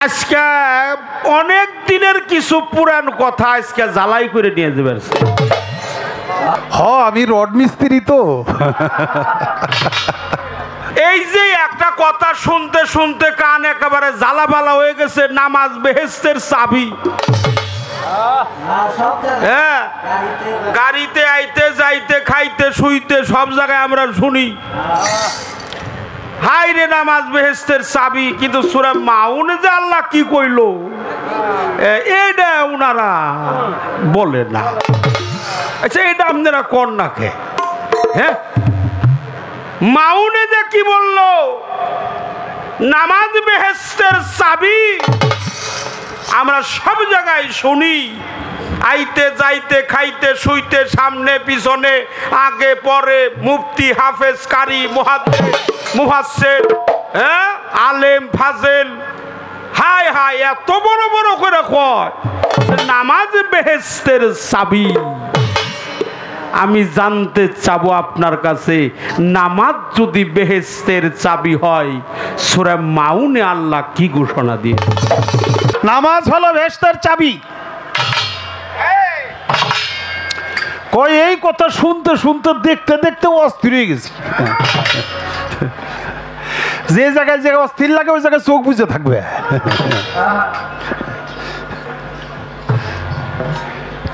আজকে অনেক দিনের কিছু পুরান কথা আজকে জ্বালাই করে নিয়ে যাবে। আমি রড মিস্ত্রি তো। এই যে একটা কথা শুনতে শুনতে কান একেবারে জ্বালাবালা হয়ে গেছে, নামাজ বেহেশতের চাবি। হ্যাঁ, গাড়িতে আইতে যাইতে খাইতে শুইতে সব জায়গায় আমরা শুনি হাই রে নামাজ বেহেশতের চাবি, কিন্তু সূরা মাউনে যে আল্লাহ কি কইলো এইটা ওনারা বলে না। আচ্ছা, এটা আপনারা কোন না কে? হ্যাঁ, মাউনে যে কি বললো নামাজ বেহেশতের চাবি আমরা সব জায়গায় শুনি, আইতে যাইতে খাইতে শুইতে সামনে পিছনে আগে পরে, মুফতি হাফেজ কারি মুহাদ্দিস মুফাসসির, হ্যাঁ, আলেম ফাজেল, হাই হাই এত বড় বড় করে কয় নামাজ বেহেশতের চাবি। আমি জানতে চাবো আপনার কাছে, নামাজ যদি বেহেশতের চাবি হয় সূরা মাউনে আল্লাহ কি ঘোষণা দিয়ে? নামাজ হলো বেহেশতের চাবি। কই এই কথা শুনতে শুনতে দেখতে দেখতে অস্থির হয়ে গেছি। যে জায়গায় যে অস্থির লাগে ওই জায়গায় চোখ বুঝে থাকবে।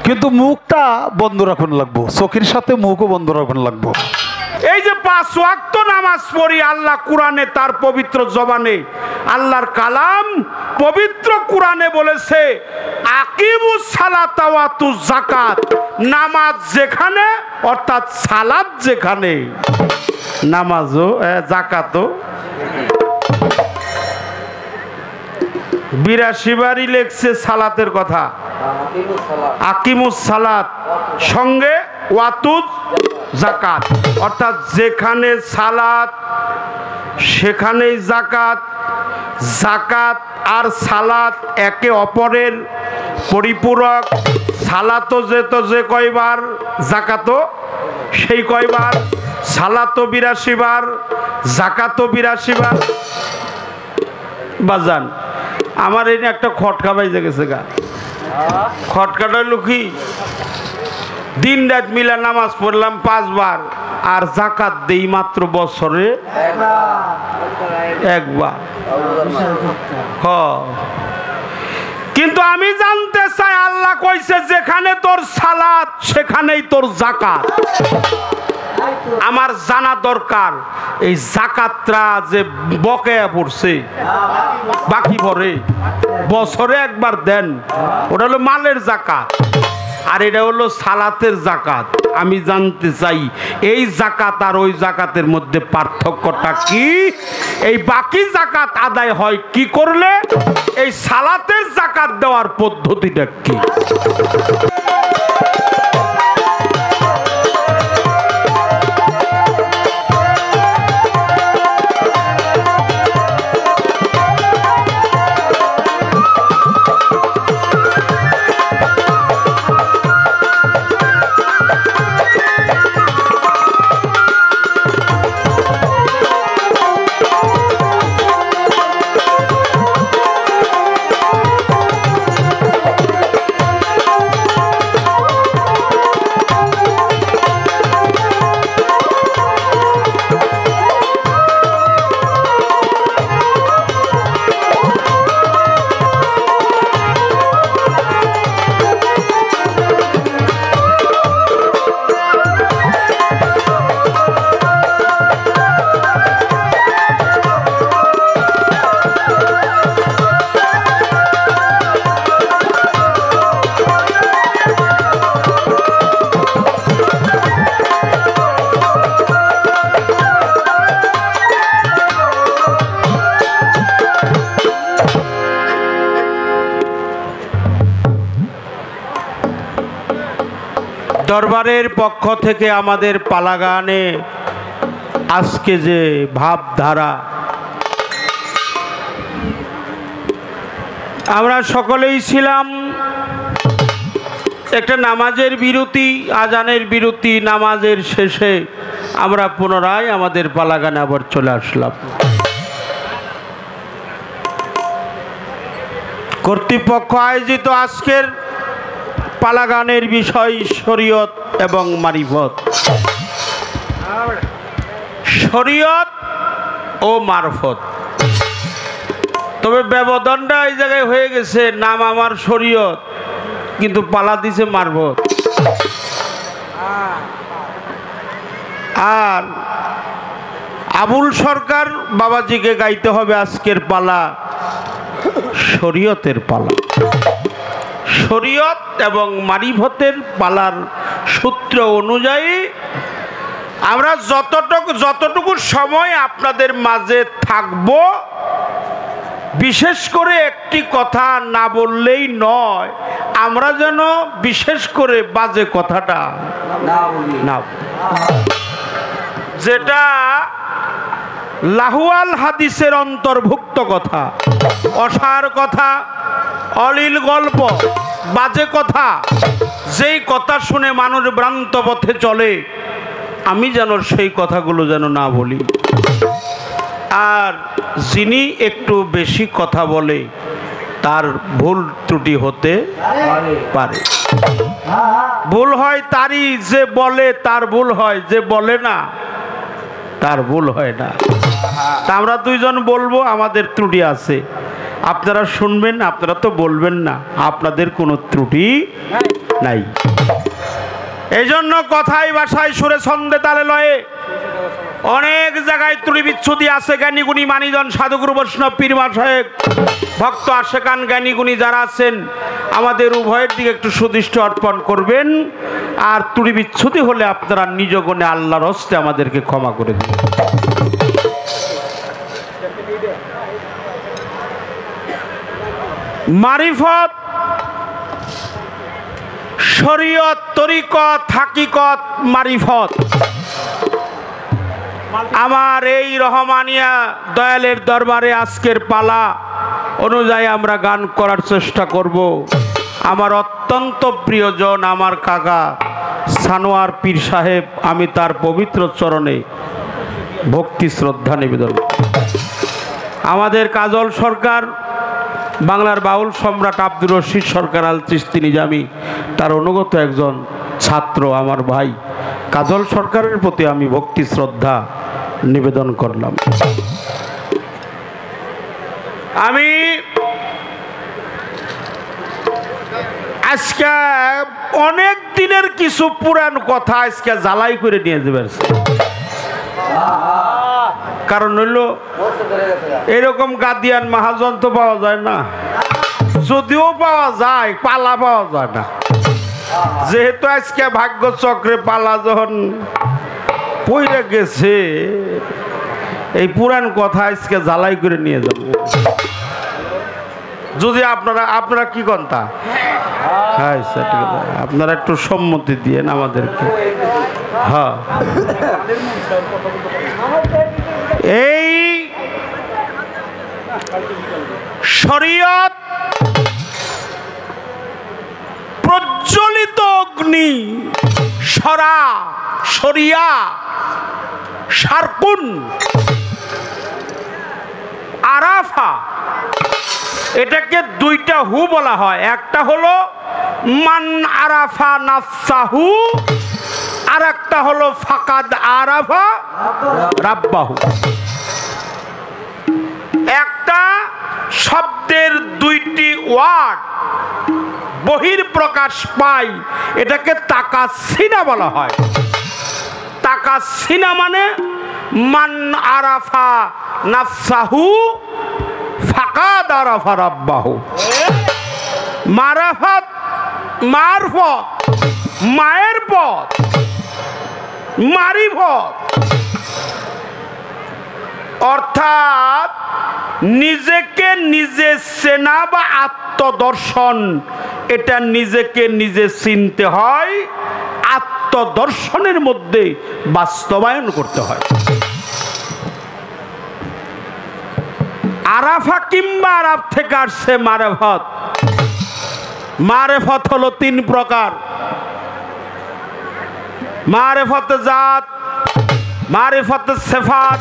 কিন্তু মুখটা বন্ধ রাখুন লাগবো, চোখের সাথে মুখও বন্ধ রাখুন লাগবো। এই যে 5 ওয়াক্ত নামাজ পড়ি, আল্লাহ কোরআনে তার পবিত্র জবানে, আল্লাহর কালাম পবিত্র কোরআনে বলেছে আকিমুস সালাতা ওয়া আতুজ যাকাত। নামাজ যেখানে অর্থাৎ সালাত যেখানে, নামাজও যাকাতও। 82 বারই লেখছে সালাতের কথা, আকিমুস সালাত সঙ্গে ওয়াতুজ যাকাত, অর্থাৎ যেখানে সালাত সেখানেই যাকাত। যাকাত আর সালাত একে অপরের পরিপূরক। সালাতও যেত যে কয়বার, যাকাতও সেই কয়বার। সালাতও 82 বার, যাকাতও 82 বার। বাজান আমার এই একটা খটকা বাইজে গেছে গা। খটকাটা হলো কি, দিন রাত মিলা নামাজ পড়লাম 5 বার আর যাকাত দেই মাত্র বছরে একবার। কিন্তু আমি জানতে চাই, আল্লাহ কইছে যেখানে তোর সালাত সেখানেই তোর যাকাত। আমার জানা দরকার এই যাকাতটা যে বকেয়া পড়ছে, বাকি পড়ে বছরে একবার দেন, ওটা হলো মালের যাকাত, আর এটা হলো সালাতের যাকাত। আমি জানতে চাই এই যাকাত আর ওই যাকাতের মধ্যে পার্থক্যটা কি? এই বাকি যাকাত আদায় হয় কি করলে? এই সালাতের যাকাত দেওয়ার পদ্ধতিটা কি? দরবারের পক্ষ থেকে আমাদের পালাগানে আজকে যে ভাবধারা, আমরা সকলেই ছিলাম একটা নামাজের বিরতি, আজানের বিরতি। নামাজের শেষে আমরা পুনরায় আমাদের পালাগানে আবার চলে আসলাম। কর্তৃপক্ষ আয়োজিত আজকের পালাগানের বিষয় শরীয়ত এবং মারিফত। শরীয়ত ও মারফত। তবে ব্যবধানটা এই জায়গায় হয়ে গেছে, নাম আমার শরীয়ত কিন্তু পালা দিছে মারফত। আর আবুল সরকার বাবাজিকে গাইতে হবে আজকের পালা শরীয়তের পালা। শরীয়ত এবং মারিফতের পালার সূত্র অনুযায়ী আমরা যতটুকু সময় আপনাদের মাঝে থাকব, বিশেষ করে একটি কথা না বললেই নয়, আমরা যেন বিশেষ করে বাজে কথাটা না, যেটা লাহুয়াল হাদিসের অন্তর্ভুক্ত কথা, অসার কথা, অলিল গল্প, বাজে কথা, যেই কথা শুনে মানুষ ভ্রান্ত পথে চলে, আমি যেন সেই কথাগুলো যেন না বলি। আর যিনি একটু বেশি কথা বলে তার ভুল ত্রুটি হতে পারে। ভুল হয় তারই, যে বলে তার ভুল হয়, যে বলে না তার ভুল হয় না। তা আমরা দুইজন বলবো আমাদের ত্রুটি আছে, আপনারা শুনবেন, আপনারা তো বলবেন না আপনাদের কোনো ত্রুটি নাই। এই জন্য কথায় ভাষায় সুরে ছন্দে তালে লয়ে অনেক জায়গায় ত্রুটি বিচ্ছুতি আছে। জ্ঞানীগুণী মানিজন সাধুগুরু বৈষ্ণব পীরমা সাহেব ভক্ত আশেকান জ্ঞানীগুণী যারা আছেন, আমাদের উভয়ের দিকে একটু সুদৃষ্টি অর্পণ করবেন। আর ত্রুটি বিচ্ছুতি হলে আপনারা নিজ গুণে আল্লাহর হস্তে আমাদেরকে ক্ষমা করে দিন। মারিফত, শরীয়ত, তরিকত, হাকিকত, মারিফত। আমার এই রহমানিয়া দয়ালের দরবারে আজকের পালা অনুযায়ী আমরা গান করার চেষ্টা করব। আমার অত্যন্ত প্রিয়জন আমার কাকা সানোয়ার পীর সাহেব, আমি তার পবিত্র চরণে ভক্তি শ্রদ্ধা নিবেদন। আমাদের কাজল সরকার, বাংলার বাউল সম্রাট আব্দুর রশিদ সরকার আল চিশতি নিজামি, তার অনুগত একজন ছাত্র আমার ভাই কাজল সরকারের প্রতি আমি ভক্তি শ্রদ্ধা নিবেদন করলাম। আমি আজকে অনেক দিনের কিছু পুরান কথা আজকে জ্বালাই করে নিয়ে যাবে, কারণ হইল এরকম গাদিয়ান মহাজন তো পাওয়া যায় না, যদিও পাওয়া যায় পালা পাওয়া যায় না। যেহেতু আজকে ভাগ্য চক্রে পালা যখন পইরে গেছে, এই পুরান কথা আজকে জ্বালাই করে নিয়ে যাব। যদি আপনারা কি কথা, হ্যাঁ আপনারা একটু সম্মতি দিয়েন আমাদেরকে। হ্যাঁ, এই শরীয়ত প্রজ্বলিত অগ্নি, শরিয়া, শারকুন, আরাফা, এটাকে দুইটা হু বলা হয়। একটা হলো মান আরাফা নাফসাহু, আর একটা হলো ফাকাদ আরাফা রাব্বাহু। একটা শব্দের দুইটি ওয়ার্ড বহির প্রকাশ পায়, এটাকে তাকাসিনা বলা হয়। তাকাসিনা মানে মান আরাফা নাফসাহু ফাকাদ আরাফা রাব্বাহু। মারাফাত, মারফত, মায়ের পথ, মারিফত অর্থাৎ নিজেকে নিজে চেনা বা আত্মদর্শন, এটা নিজেকে নিজে চিনতে হয়, আত্মদর্শনের মধ্যে বাস্তবায়ন করতে হয়। আরাফা কিংবা আরাফ থেকে আসছে মারেফত। মারেফত হলো তিন প্রকার: মারেফতে জাত, মারিফতে সিফাত,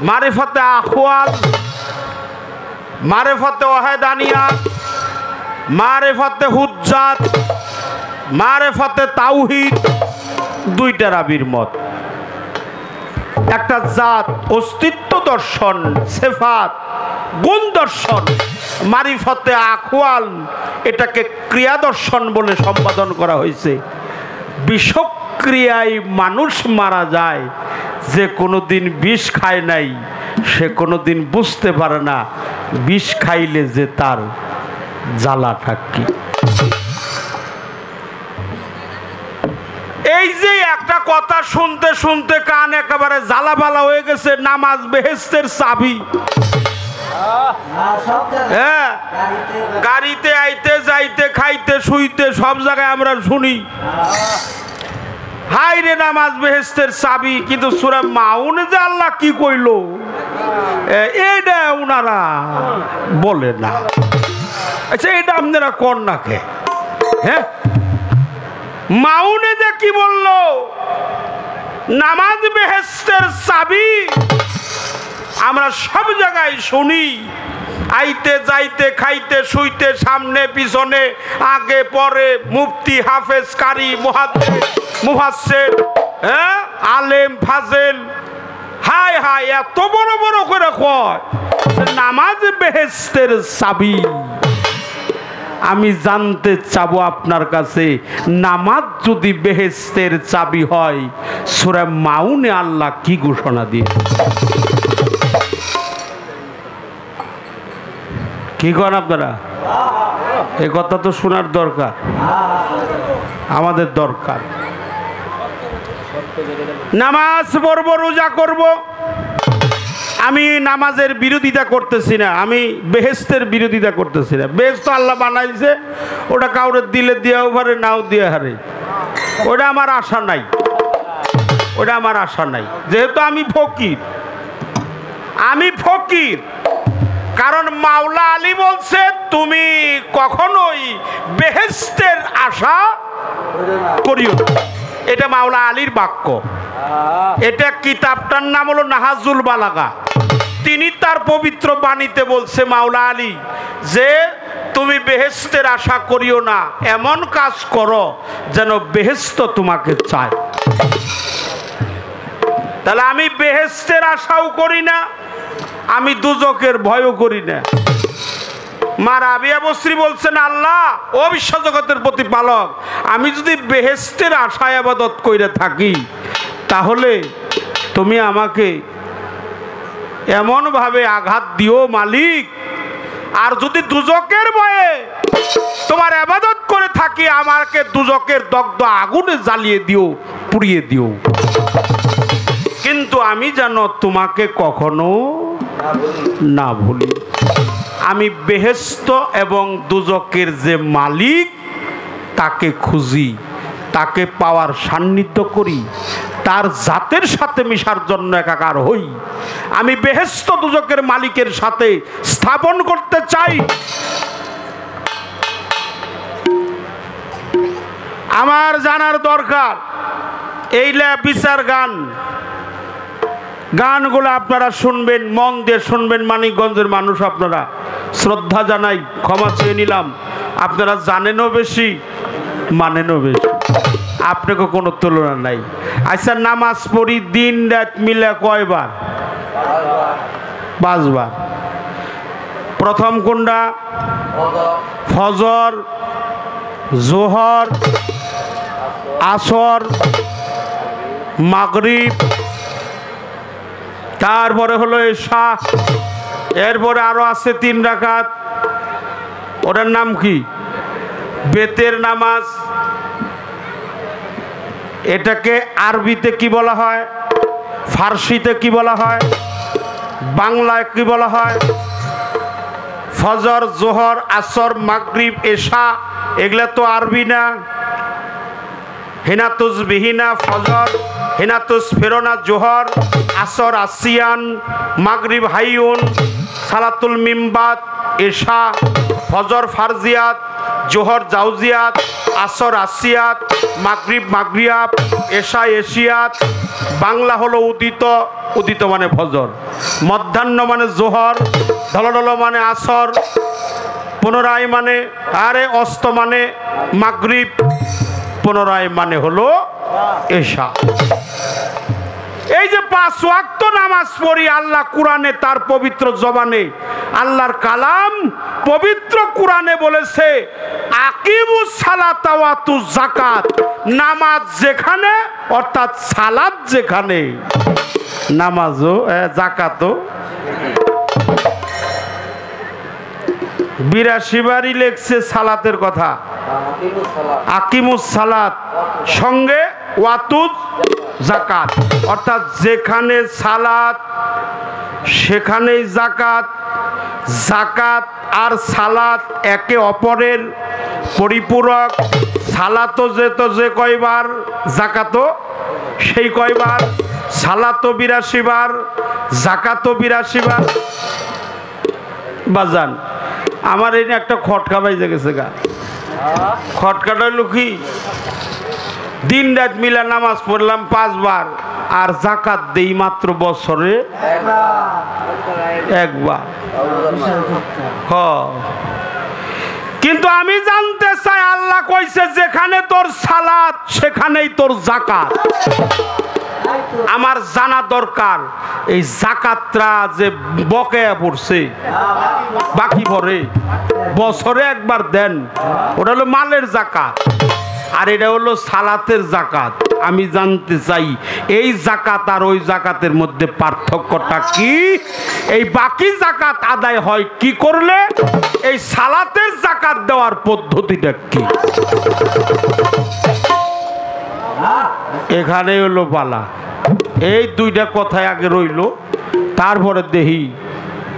মারিফতে আহওয়াল, মারেফতে ওয়াহেদানিয়াত, মারেফতে হুজ্জাত, মারেফতে তাওহীদ, দুইটা রাবির মত। একটা জাত অস্তিত্ব দর্শন, সিফাত গুণ দর্শন, মারিফতে আখওয়াল এটাকে ক্রিয়া দর্শন বলে সম্পাদন করা হয়েছে। বিষক্রিয়ায় মানুষ মারা যায়, যে কোনোদিন বিষ খায় নাই সে কোনোদিন বুঝতে পারে না বিষ খাইলে যে তার জ্বালাটা কি। এই যে একটা কথা শুনতে শুনতে কান একেবারে জ্বালাবালা হয়ে গেছে, নামাজ বেহেশতের চাবি। হ্যাঁ, গাড়িতে আইতে যাইতে খাইতে শুইতে সব জায়গায় আমরা শুনি হাই রে নামাজ বেহেশতের চাবি, কিন্তু সূরা মাউনে যে আল্লাহ কি কইল এইটা উনারা বলে না। আচ্ছা, এটা আপনারা কোন না কে? হ্যাঁ, মাউনে যে কি বলল নামাজ বেহেশতের চাবি, আমরা সব জায়গায় শুনি, আইতে যাইতে খাইতে শুইতে সামনে পিছনে আগে পরে, মুফতি হাফেজ কারি মুহাদ্দিস মুফাসসির, হ্যাঁ, আলেম ফাজেল, হাই হাই এত বড় বড় করে কয় নামাজ বেহেশতের চাবি। আমি জানতে চাবো আপনার কাছে, নামাজ যদি বেহেশতের চাবি হয় সূরা মাউনে আল্লাহ কি ঘোষণা দিয়ে? কি করেন আপনারা? এই কথা তো শোনার দরকার, আমাদের দরকার। নামাজ পড়বো, রোজা করব, আমি নামাজের বিরোধিতা করতেছি না, আমি বেহেশতের বিরোধিতা করতেছি না। বেহেশত তো আল্লাহ বানাইছে, ওটা কাউরে দিলে দিয়েও পারে, নাও দিয়ে হারে, ওটা আমার আশা নাই, ওটা আমার আশা নাই। যেহেতু আমি ফকির, আমি ফকির, কারণ মাওলা আলী বলছে তুমি কখনোই বেহেশতের আশা করিও না। এটা মাওলা আলীর বাক্য। এটা কিতাবটার নাম হলো নাহাজুল বালাগা। তিনি তার পবিত্র বাণীতে বলছে মাওলা আলী যে তুমি বেহেশতের আশা করিও না, এমন কাজ করো যেন বেহেশত তোমাকে চায়। তাহলে আমি বেহেশতের আশাও করি না, আমি দুজকের ভয়ও করি না। মা রাবিয়া বসরি বলছেন, আল্লাহ ও বিশ্ব জগতের প্রতিপালক, আমি যদি বেহেশতের আশায় ইবাদত কইরা থাকি তাহলে তুমি আমাকে এমন ভাবে আঘাত দিও মালিক, আর যদি দুজকের ভয়ে তোমার ইবাদত করে থাকি আমাকে দুজকের দগ্ধ আগুনে জ্বালিয়ে দিও, পুড়িয়ে দিও, কিন্তু আমি যেন তোমাকে কখনো না ভুলি। আমি বেহেশত এবং দুজকের যে মালিক তাকে খুঁজি, তাকে পাওয়ার সান্নিধ্য করি, তার জাতের সাথে মিশার জন্য একাকার হই। আমি বেহেশত দুজকের মালিকের সাথে স্থাপন করতে চাই। আমার জানার দরকার এইলা বিচার গান, গানগুলো আপনারা শুনবেন, মন দিয়ে শুনবেন। মানিকগঞ্জের মানুষ আপনারা, শ্রদ্ধা জানাই, ক্ষমা চেয়ে নিলাম। আপনারা জানেনও বেশি, মানেনও বেশি, আপনাকে কোনো তুলনা নাই। আচ্ছা, নামাজ পড়ি দিন রাত মিলে কয়বার? 5 বার। প্রথম কোনটা? ফজর, জোহর, আসর, মাগরিব, তারপরে হলো এশা, এরপরে আরো আছে 3 রাকাত, ওটার নাম কি? বেতের নামাজ। এটাকে আরবিতে কি বলা হয়, ফার্সিতে কি বলা হয়, বাংলায় কি বলা হয়? ফজর, জোহর, আসর, মাগরিব, এশা, এগুলা তো আরবি না। হিনাতুজ বিহিনা ফজর, হিনাতুজ ফেরোনা জোহর, আসর আসিয়ান, মাগরিব হাইউন, সালাতুল মিমবাত, এশা, ফজর ফারজিয়াত, জোহর জাউজিয়াত, আসর আসিয়াত, মাগরিব মাগরিয়াত, এশা এশিয়াত। বাংলা হলো উদিত, উদিত মানে ফজর, মধ্যাহ্ন মানে জোহর, ঢলঢল মানে আসর, পুনরায় মানে আরে অস্ত মানে মাগরিব, পুনরায় মানে হলো এশা। এই যে 5 ওয়াক্ত নামাজ পড়ি আল্লাহ কোরআনে তার পবিত্র জবানে, আল্লাহর কালাম পবিত্র কোরআনে বলেছে আকিমুস সালাতা ওয়া আতুজ যাকাত। নামাজ যেখানে অর্থাৎ সালাত যেখানে, নামাজও যাকাতও। 82 বারই লেখছে সালাতের কথা, আকিমুস সালাত সঙ্গে ওয়াতুজ যাকাত, অর্থাৎ যেখানে সালাত সেখানেই যাকাত। যাকাত আর সালাত একে অপরের পরিপূরক। সালাতও যে কয়বার, যাকাতও সেই কয়বার। সালাতও 82 বার, যাকাতও 82 বার। বাজান আমার এই একটা খটকা বাইজে গেছে গা। খটকাটা হলো কি, দিন রাত মিলা নামাজ পড়লাম 5 বার আর যাকাত দেই মাত্র বছরে একবার। কিন্তু আমি জানতে চাই আল্লাহ কইছে যেখানে তোর সালাত সেখানেই তোর যাকাত। আমার জানা দরকার এই যাকাতরা যে বকেয়া পড়ছে, বাকি পড়ে বছরে একবার দেন, ওটা হলো মালের যাকাত, আর এটা হলো সালাতের যাকাত। আমি জানতে চাই এই যাকাত আর ওই যাকাতের মধ্যে পার্থক্যটা কি? এই বাকি যাকাত আদায় হয় কি করলে? এই সালাতের যাকাত দেওয়ার পদ্ধতিটা কি? এখানে হলো পালা। এই দুইটা কথায় আগে রইল, তারপরে দেখি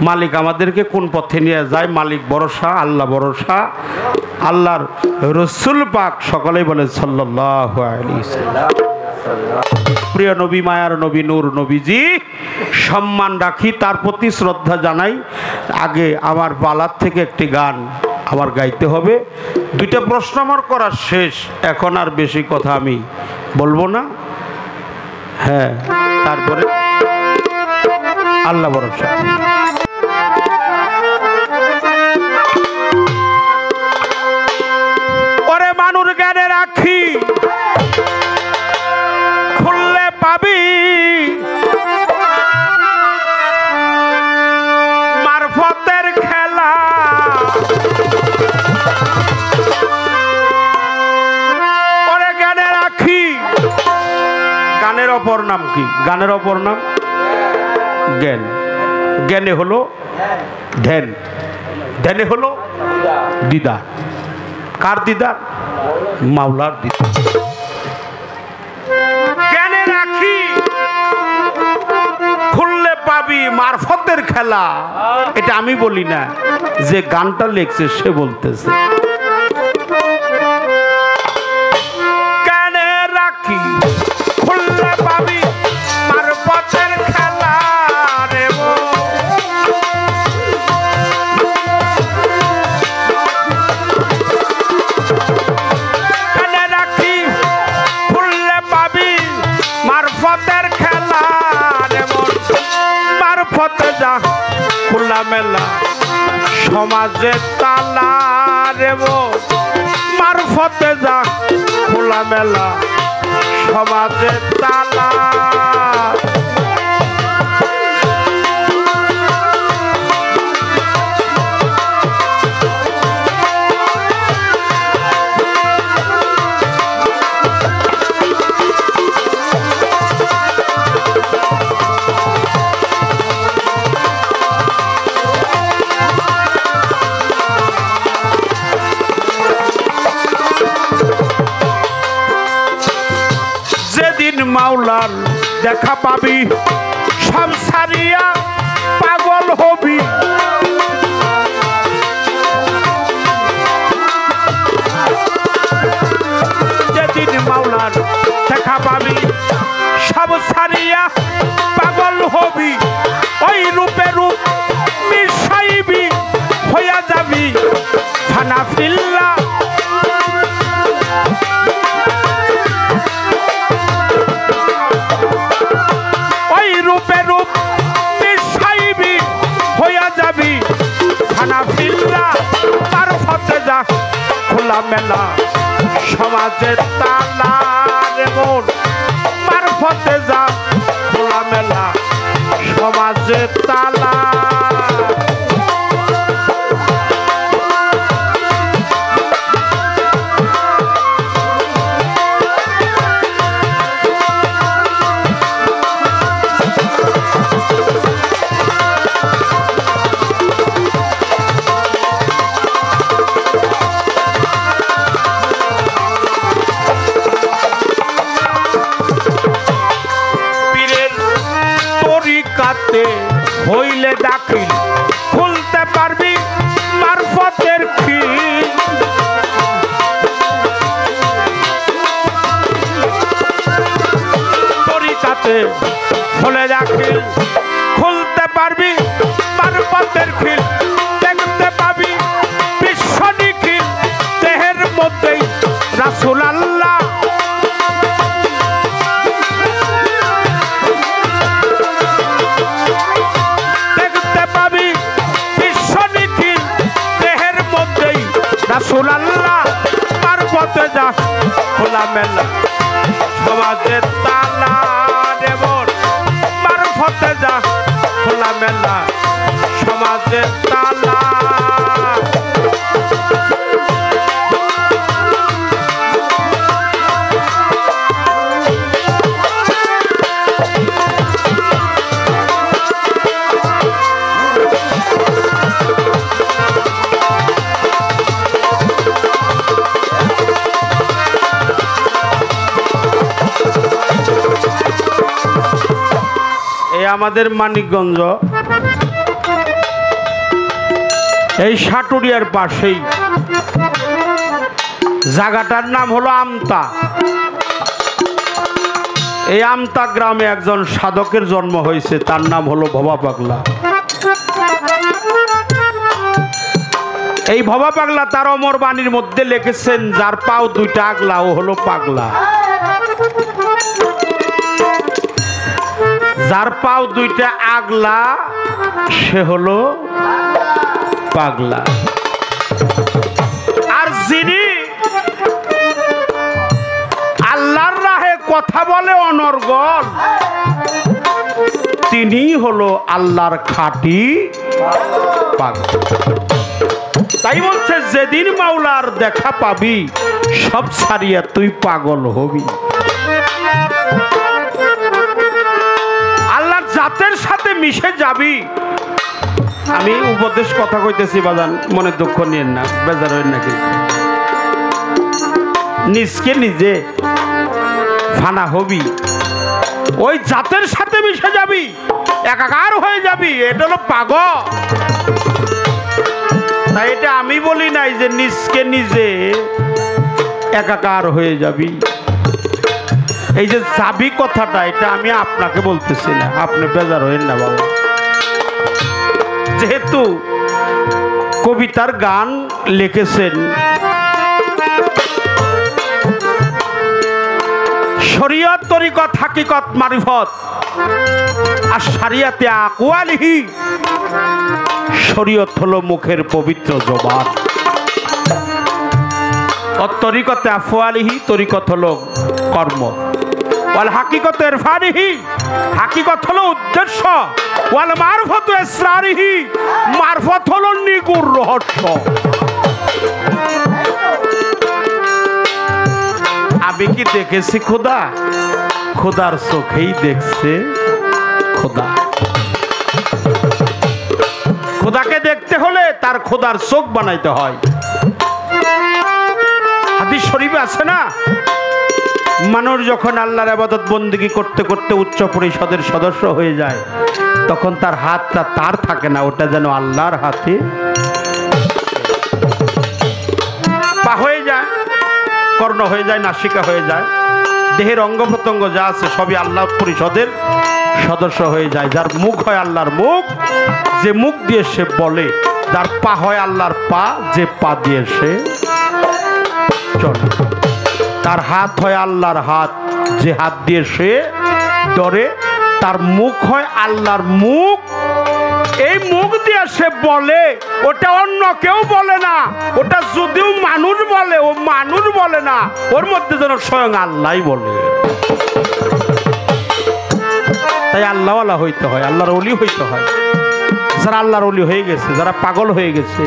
মালিক আমাদেরকে কোন পথে নিয়ে যায়। মালিক ভরসা, আল্লাহ ভরসা, আল্লাহর রসুল পাক সকলেই বলে সাল্লাল্লাহু আলাইহি ওয়াসাল্লাম। প্রিয় নবী, মায়ার নবী, নূর নবীজি সম্মান রাখি, তার প্রতি শ্রদ্ধা জানাই। আগে আমার পালার থেকে একটি গান আমার গাইতে হবে। 2টা প্রশ্ন আমার করা শেষ, এখন আর বেশি কথা আমি বলবো না। হ্যাঁ, তারপরে আল্লাহ ভরসা। ওরে মানুষ জ্ঞানে রাখি, খুললে পাবি মারফতের খেলা। ওরে জ্ঞানে রাখি, গানের অপর নাম কি? গানের অপর নাম জ্ঞান। জ্ঞানে হলো ধ্যান, ধ্যানে হলো দিদার। কার দিদার? মাওলার দিদার। জ্ঞানে রাখি, খুললে পাবি মারফতের খেলা। এটা আমি বলি না, যে গানটা লিখছে সে বলতেছে। জ্ঞানে রাখি, খুললে পাবি মারফতের খেলা রে। জ্ঞানে রাখি, খুললে পাবি মারফতের খেলা রে। মারফতে যা খোলা মেলা সমাজে তালা রে। মারফতে যা খোলা মেলা সমাজে তালা। মাওলার দেখা পাবি সব সারিয়া পাগল হবি। যেদিন মাওলার দেখা পাবি সব সারিয়া পাগল হবি। ওই রূপে রূপ মিশাইবি, হইয়া যাবি ফানা ফিল্লা। রূপে রূপ মিশাইবি, হইয়া যাবি খোলামেলা সমাজের তালা রে মন মারফতে যা খোলামেলা সমাজের তালা। হইলে দাখিল খুলতে পারবি মারফতের খিল। তরিকাতে হলে দাখিল খুলতে পারবি মারফতের খিল। দেখতে পাবি বিশ্ব নিখিল দেহের মধ্যেই রাসূল আল্লাহ। রাসূল আল্লাহ মারফতে যা খোলামেলা সমাজের তালা রে মন মারফতে যা খোলামেলা সমাজের তালা। আমাদের মানিকগঞ্জ এই সাটুরিয়ার পাশেই জায়গাটার নাম হলো আমতা। এই আমতা গ্রামে একজন সাধকের জন্ম হয়েছে, তার নাম হলো ভবা পাগলা। এই ভবা পাগলা তার অমর বাণীর মধ্যে লিখেছেন, যার পাও দুইটা আগলা ও হলো পাগলা। যার পাও দুইটা আগলা সে হলো পাগলা। আর যিনি আল্লাহর রাহে কথা বলে অনর্গল, তিনি হলো আল্লাহর খাঁটি পাগল। তাই বলছে, যেদিন মাওলার দেখা পাবি সব ছাড়িয়া তুই পাগল হবি। জাতের সাথে মিশে যাবি। আমি উপদেশ কথা কইতেছি বাজান, মনে দুঃখ নিয়েন না, বেজার হইন নাকি। নিজকে নিজে ফানা হবি, ওই জাতের সাথে মিশে যাবি, একাকার হয়ে যাবি। এটা হলো পাগল। তাই এটা আমি বলি নাই যে নিজকে নিজে একাকার হয়ে যাবি। এই যে যাবি কথাটা, এটা আমি আপনাকে বলতেছি না, আপনি বেজার হইন না বাবা। যেহেতু কবিতার গান লিখেছেন, শরীয়ত তরিকত হাকিকত মারিফত আর শরিয়াতে আকওয়ালিহি। শরীয়ত হলো মুখের পবিত্র জবান, আর তরিকতে আফওয়ালিহি তরিকত হলো কর্ম। ওয়াল হাকিকত ইরফানিহি, হাকিকত হলো উদ্দেশ্য। ওয়াল মারফত ইসরারিহি, মারফত হলো নিগুর রহস্য। আমি কি দেখেছি খোদা? খোদার চোখেই দেখছে খোদা। খোদাকে দেখতে হলে তার খোদার চোখ বানাইতে হয়। হাদিস শরীফে আছে না, মানুষ যখন আল্লাহর ইবাদত বন্দেগী করতে করতে উচ্চ পরিষদের সদস্য হয়ে যায়, তখন তার হাতটা তার থাকে না, ওটা যেন আল্লাহর হাতে। পা হয়ে যায়, কর্ণ হয়ে যায়, নাসিকা হয়ে যায়, দেহের অঙ্গ প্রত্যঙ্গ যা আছে সবই আল্লাহ পরিষদের সদস্য হয়ে যায়। যার মুখ হয় আল্লাহর মুখ, যে মুখ দিয়ে সে বলে। যার পা হয় আল্লাহর পা, যে পা দিয়ে সে চলে। তার হাত হয় আল্লাহর হাত, যে হাত দিয়ে সে ধরে। তার মুখ হয় আল্লাহর মুখ, এই মুখ দিয়ে সে বলে। ওটা অন্য কেউ বলে না, ওটা যদিও মানুষ বলে ও মানুষ বলে না, ওর মধ্যে যেন স্বয়ং আল্লাহ বলে। তাই আল্লাহওয়ালা হইতে হয়, আল্লাহর ওলি হইতে হয়। যারা আল্লাহর ওলি হয়ে গেছে, যারা পাগল হয়ে গেছে,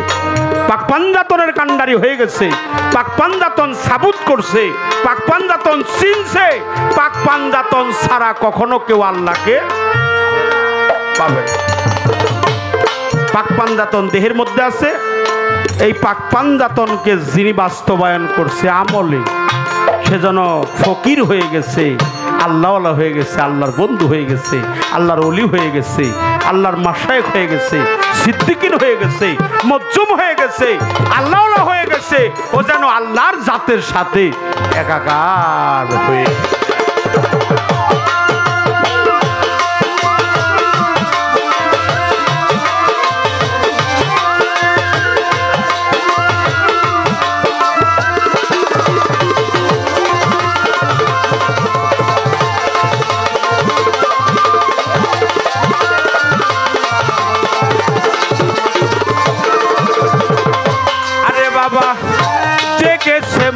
পাকপাঞ্জাতনের কান্ডারি হয়ে গেছে, পাকপাঞ্জাতন সাবুত করছে, পাকপাঞ্জাতন চিনছে, পাকপাঞ্জাতন ছাড়া কখনো কেউ আল্লাহকে পাবে না। পাকপাঞ্জাতন দেহের মধ্যে আছে, এই পাকপাঞ্জাতনকে যিনি বাস্তবায়ন করছে আমলে, সেজন্য ফকির হয়ে গেছে, আল্লাহওয়ালা হয়ে গেছে, আল্লাহর বন্ধু হয়ে গেছে, আল্লাহর ওলি হয়ে গেছে, আল্লাহর মাশায়েখ হয়ে গেছে, সিদ্দিকিন হয়ে গেছে, মজ্জুম হয়ে গেছে, আল্লাহওয়ালা হয়ে গেছে। ও যেন আল্লাহর জাতের সাথে একাকার হয়ে।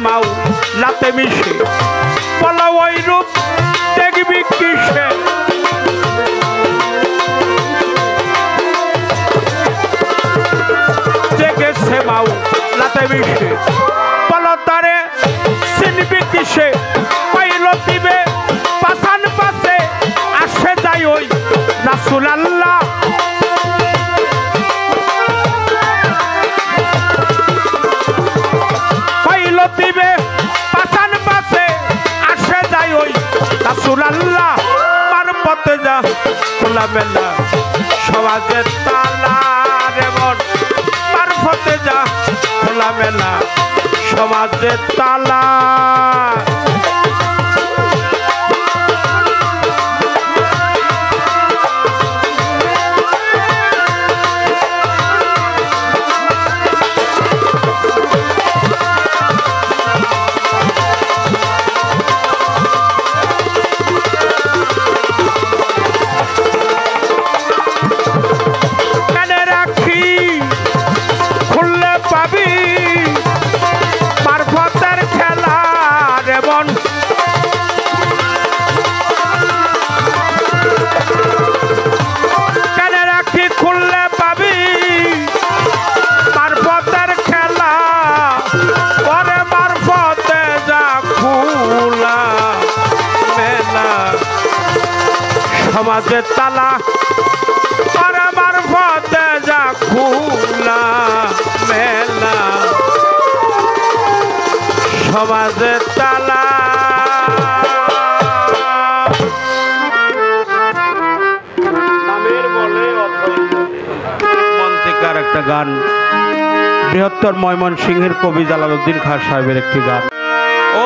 মাউ লাতে মিশে বলা ওই রূপ দেখবি কিসে, দেখেছে মাউ লাতে মিশে বলো তারে চিনবি কিসে, পাইল দিবে পাশান পাশে আসে যাই ওই রাসূল আল্লাহ। দিবে পাশান পাশে আসে যাই ওই রাসূল আল্লাহ। মারফতে যা খোলা মেলা সমাজের তালা রে মন, মারফতে যা খোলা মেলা সমাজের তালা। সমাজের তালা আর মারফতে যা খোলা মেলা সমাজের তালা। নামের বলে মন থেকে আর একটা গান, বৃহত্তর ময়মনসিংহের কবি জালালউদ্দিন খাঁ সাহেবের একটি গান।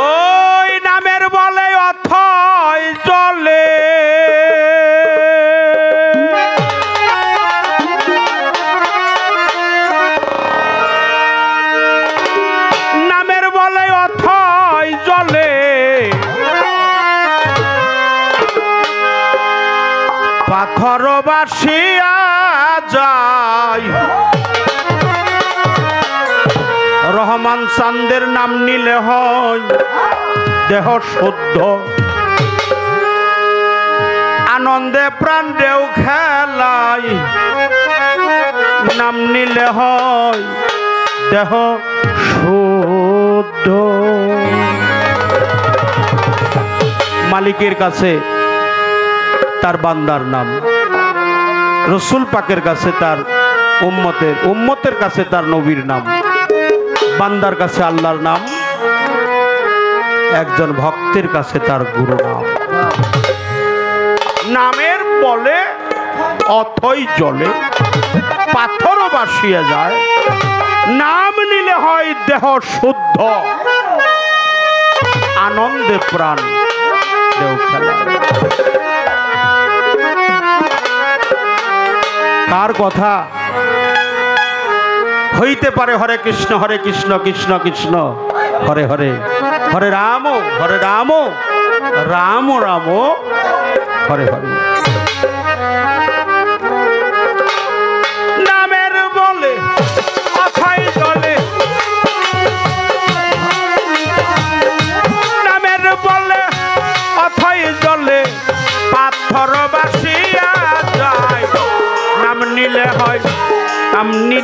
ওই নামের বলে অথই জলে পাথর বাসিয়া যায়, রহমান চাঁদের নাম নিলে হয় দেহ শুদ্ধ, আনন্দে প্রাণ দেও খেলাই নাম নিলে হয় দেহ শুদ্ধ। মালিকের কাছে তার বান্দার নাম, রসুল পাকের কাছে তার উম্মতের কাছে তার নবীর নাম, বান্দার কাছে আল্লাহর নাম, একজন ভক্তের কাছে তার গুরু নাম। নামের বলে অথই জলে পাথরও বাসিয়া যায়, নাম নিলে হয় দেহ শুদ্ধ, আনন্দে প্রাণ দেও খেলা। কার কথা হইতে পারে? হরে কৃষ্ণ কৃষ্ণ কৃষ্ণ হরে হরে, হরে রাম রাম রাম হরে হরে। নামের বলে অথই জলে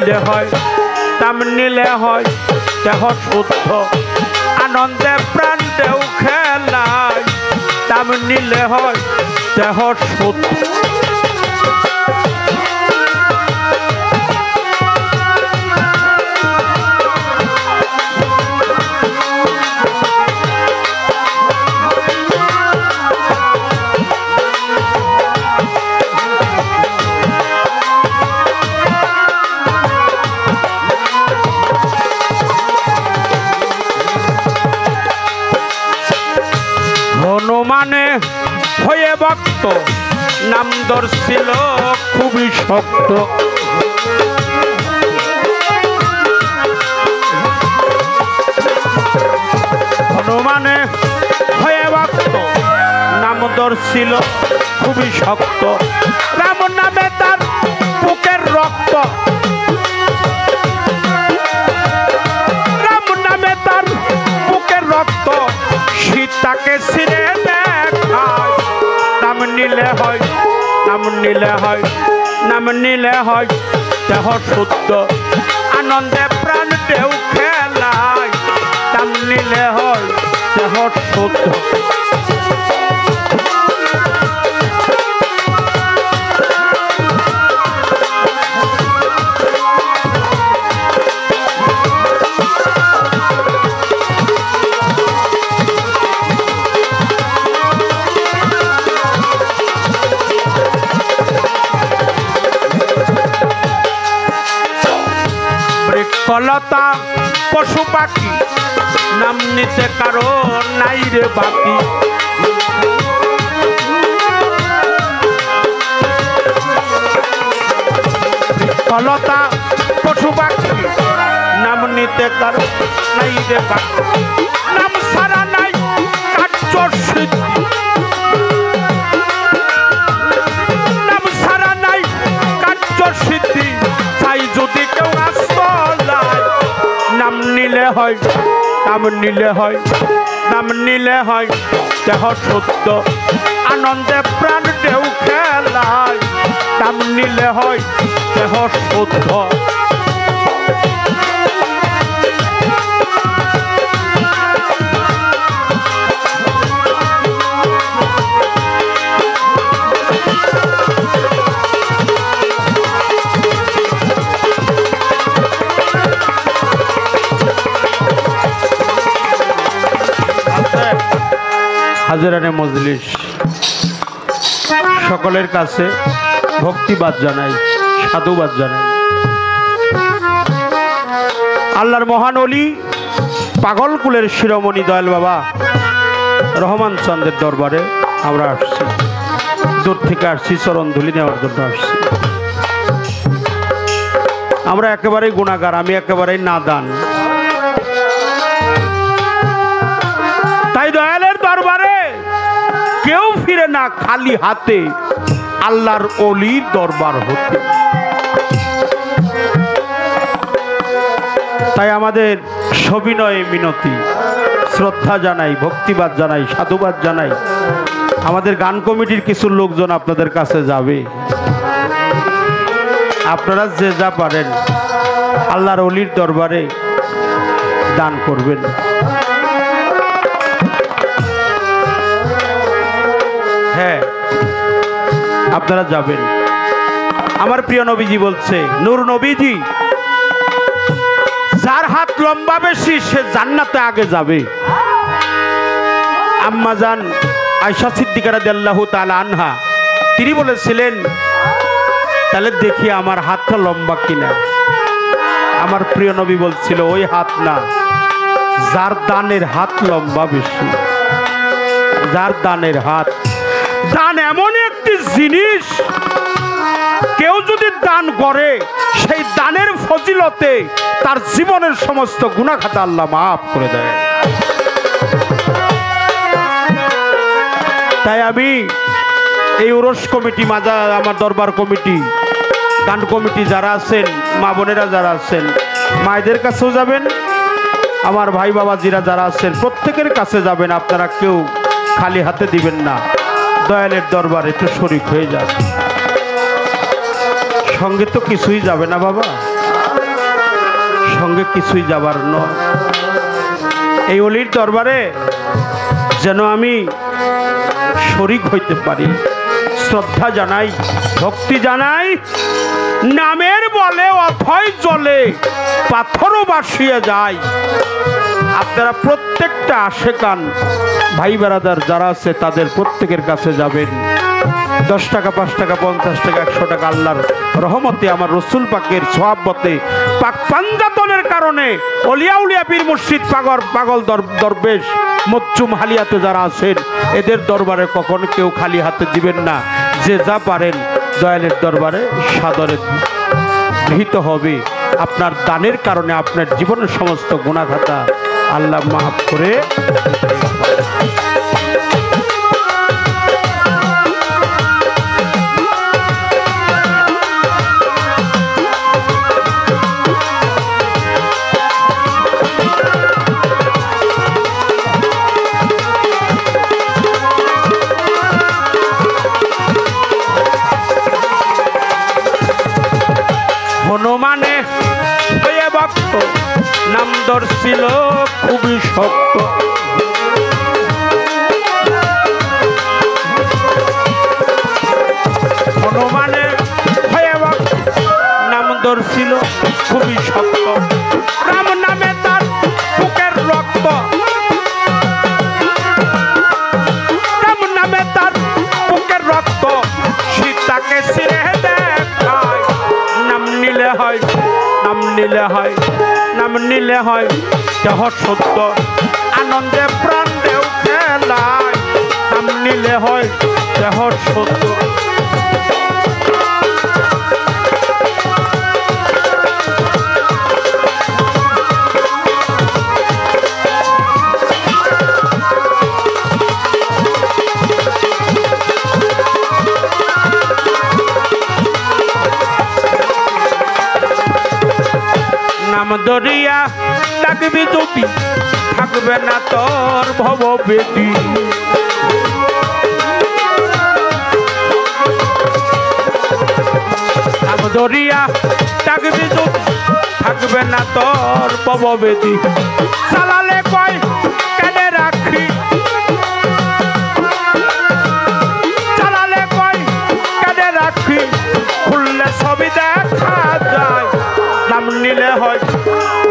নিলে হয় নাম নিলে হয় দেহ শুদ্ধ আনন্দে প্রাণ দেও খেলায় নাম নিলে হয় দেহ শুদ্ধ হনুমানে হয়ে ভক্ত নাম দর্শিল খুবই শক্ত হনুমানে হয়ে ভক্ত নাম দর্শিল খুবই শক্ত রাম নামে তার বুকের রক্ত রাম নামে তার বুকের রক্ত সীতাকে ছিঁড়ে দেখায় নাম নিলে হয় নাম নিলে হয় নাম নিলে হয় দেহ শুদ্ধ আনন্দে প্রাণ দেও খেলায় নাম নিলে হয় দেহ শুদ্ধ কলতা পশু পাখি নাম নিতে কারো নাই রে বাকি কলতা পশু পাখি নাম নিতে কারো নাই রে বাকি নাম সারা নাই কার্য সিদ্ধি নাম সারা নাই কার্য সিদ্ধি চাই যদি কেউ নাম নিলে হয় নাম নিলে হয় নাম নিলে হয় দেহ শুদ্ধ আনন্দে প্রাণ দেও খেলায় নাম নিলে হয় দেহ শুদ্ধ হাজিরানে মজলিস সকলের কাছে ভক্তিবাদ জানাই সাধুবাদ জানাই আল্লাহর মহান ওলি পাগল কুলের শিরোমণি দয়াল বাবা রহমান চন্দ্রের দরবারে আমরা আসছি দূর থেকে আসছি চরণ ধুলি নেওয়ার জন্য আসছি আমরা একেবারেই গুণাগার আমি একেবারেই নাদান তাই দয়ালের দরবারে কেউ ফিরে না খালি হাতে আল্লাহর ওলির দরবার হতে তাই আমাদের সবিনয় মিনতি শ্রদ্ধা জানাই ভক্তিবাদ জানাই সাধুবাদ জানাই আমাদের গান কমিটির কিছু লোকজন আপনাদের কাছে যাবে আপনারা যে যা পারেন আল্লাহর ওলির দরবারে দান করবেন হ্যাঁ আপনারা যাবেন আমার প্রিয় নবীজি বলছে নূর নবীজি যার হাত লম্বা বেশি সে জান্নাতে আগে যাবে আম্মা জান আয়েশা সিদ্দিকা রাদিয়াল্লাহু তাআলা আনহা তিনি বলেছিলেন তাহলে দেখি আমার হাতটা লম্বা কিনা আমার প্রিয় নবী বলছিল ওই হাত না যার দানের হাত লম্বা বেশি যার দানের হাত দান এমন একটি জিনিস কেউ যদি দান করে সেই দানের ফজিলতে তার জীবনের সমস্ত গুনাহ খাতা আল্লাহ মাফ করে দেয় তাই আমি এই উরস কমিটি মাজা আমার দরবার কমিটি গান কমিটি যারা আছেন মা বোনেরা যারা আছেন মায়েদের কাছেও যাবেন আমার ভাই বাবাজিরা যারা আছেন প্রত্যেকের কাছে যাবেন আপনারা কেউ খালি হাতে দিবেন না দয়ালের দরবারে একটু শরীক হয়ে যাবে সঙ্গে তো কিছুই যাবে না বাবা সঙ্গে কিছুই যাবার নয়। এই অলির দরবারে যেন আমি শরীক হইতে পারি, শ্রদ্ধা জানাই, ভক্তি জানাই, নামের বলে অথয় জলে পাথরও বাসিয়ে যায়। আপনারা প্রত্যেকটা আশেকান ভাই বেরাদার যারা আছে তাদের প্রত্যেকের কাছে যাবেন। 10 টাকা, 5 টাকা, 50 টাকা, 100 টাকা আল্লাহর রহমতে আমার রসুল পাকের সোহাবতে পাক পাঞ্জাতনের কারণে অলিয়া উলিয়া পীর মুর্শিদ পাগল দরবেশ মচ্চুম হালিয়াতে যারা আছেন এদের দরবারে কখন কেউ খালি হাতে দিবেন না। যে যা পারেন দয়ালের দরবারে সাদরে গৃহীত হবে। আপনার দানের কারণে আপনার জীবনের সমস্ত গুনাহ খাতা আল্লাহ মাফ করে হনুমানে হয়ে ভক্ত নাম দর্শিল খুবই শক্ত। হনুমানে হয়ে ভক্ত নাম দর্শিল খুবই শক্ত। রাম নামে তার বুকের রক্ত, রাম নামে তার বুকের রক্ত সীতাকে ছিঁড়ে দেখায়। নাম নিলে হয়, নাম নিলে হয়, নাম নিলে হয় দেহ সত্য, আনন্দে প্রাণ দেও খেলায়। নাম নিলে হয় দেহ সত্য। নাম দরিয়া ডাকবি যদি থাকবে না তোর ভব বেদি। নাম দরিয়া ডাকবি যদি থাকবে না তোর ভব বেদি। চালালে কয় কেনে রাখি, চালালে কয় কেনে রাখি, খুললে ছবি দেখা যায়। নাম নিলে হয়,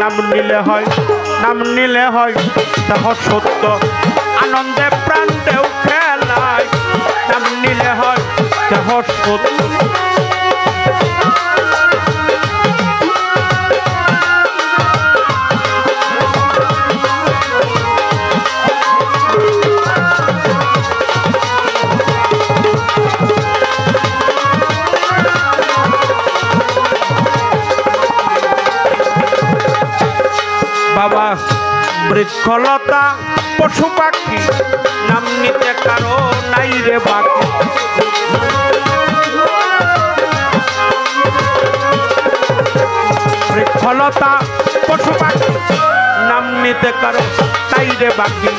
নাম নিলে হয়, নাম নিলে হয় দেহ সত্য, আনন্দে প্রাণ দেও খেলায়। নাম নিলে হয় দেহ সত্য। বাবা বৃক্ষলতা পশু পাখি নাম নিতে কারো নাই রে বাকি। বৃক্ষলতা পশু পাখি নাম নিতে কারো নাই রে বাকি।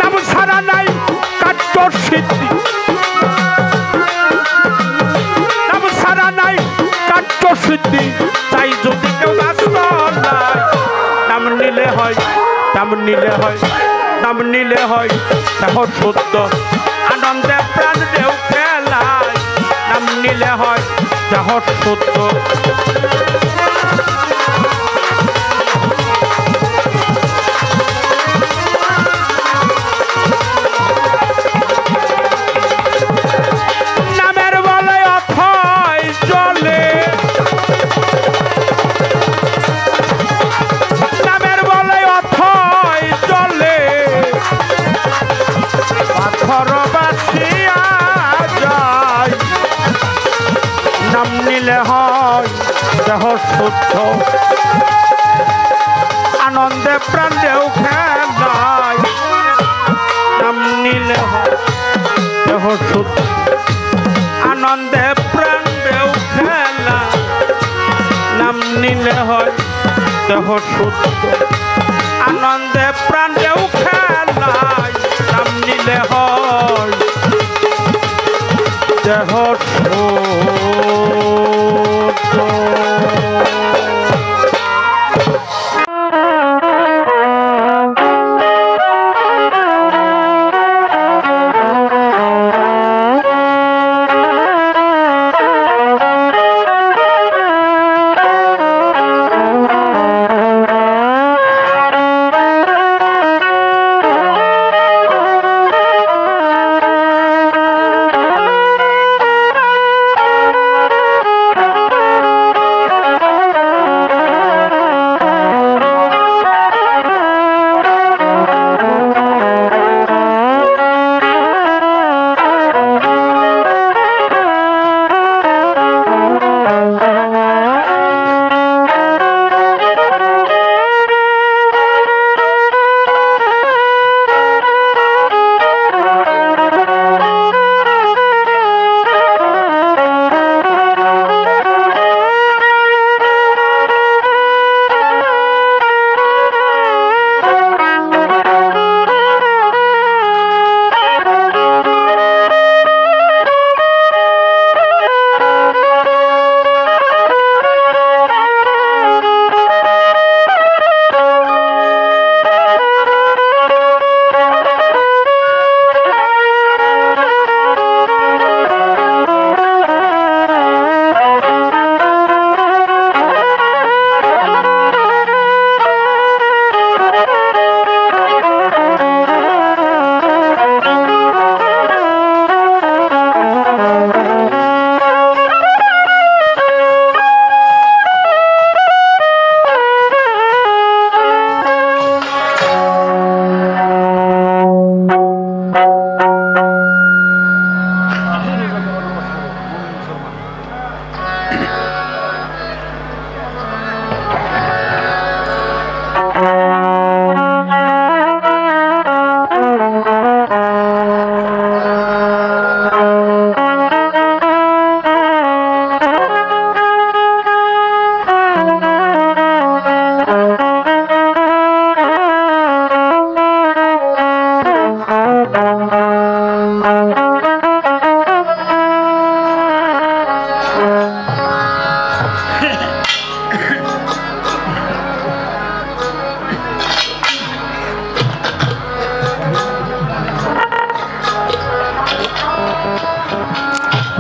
নাম ছাড়া নাই কাট্য সিদ্ধি, নাম ছাড়া নাই কাট্য সিদ্ধি, তাই যদি কেউ ব্যস্ত নাই। নাম নিলে হয়, নাম নিলে হয়, নাম নিলে হয় দেহ সত্য, আনন্দে প্রাণ দেও খেলায়। নাম নিলে হয় দেহ সত্য। নামের বলে অথয় জলে, নামের বলে অথয় জলে পাথর বাসিয়া যায়। নাম নিলে হয় দেহ শুদ্ধ, আনন্দে প্রাণ দেও খেলায়। নাম নিলে হয় দেহ শুদ্ধ, আনন্দে প্রাণ দেও খেলা। নাম নিলে হয় দেহ শুদ্ধ, আনন্দে প্রাণ দেও খেলায়। নাম নিলে হয় দেহ শুদ্ধ।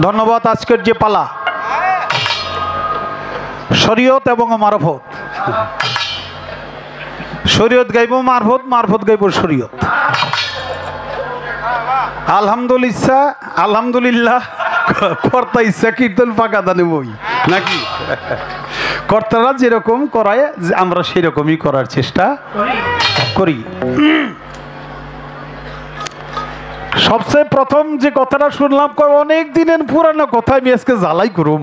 ধন্যবাদ। আজকের যে পালা শরীয়ত এবং মারফত, শরীয়ত গাইব মারফত, মারফত গাইব শরীয়ত। আলহামদুলিল্লাহ, আলহামদুলিল্লাহ কর্তা ইচ্ছা কীর্তন পাকা দানে বই নাকি কর্তারা যেরকম করায় আমরা সেরকমই করার চেষ্টা করি। সবচেয়ে প্রথম যে কথাটা শুনলাম অনেক দিনের পুরানো কথা, আমি আজকে জ্বালাই করুম।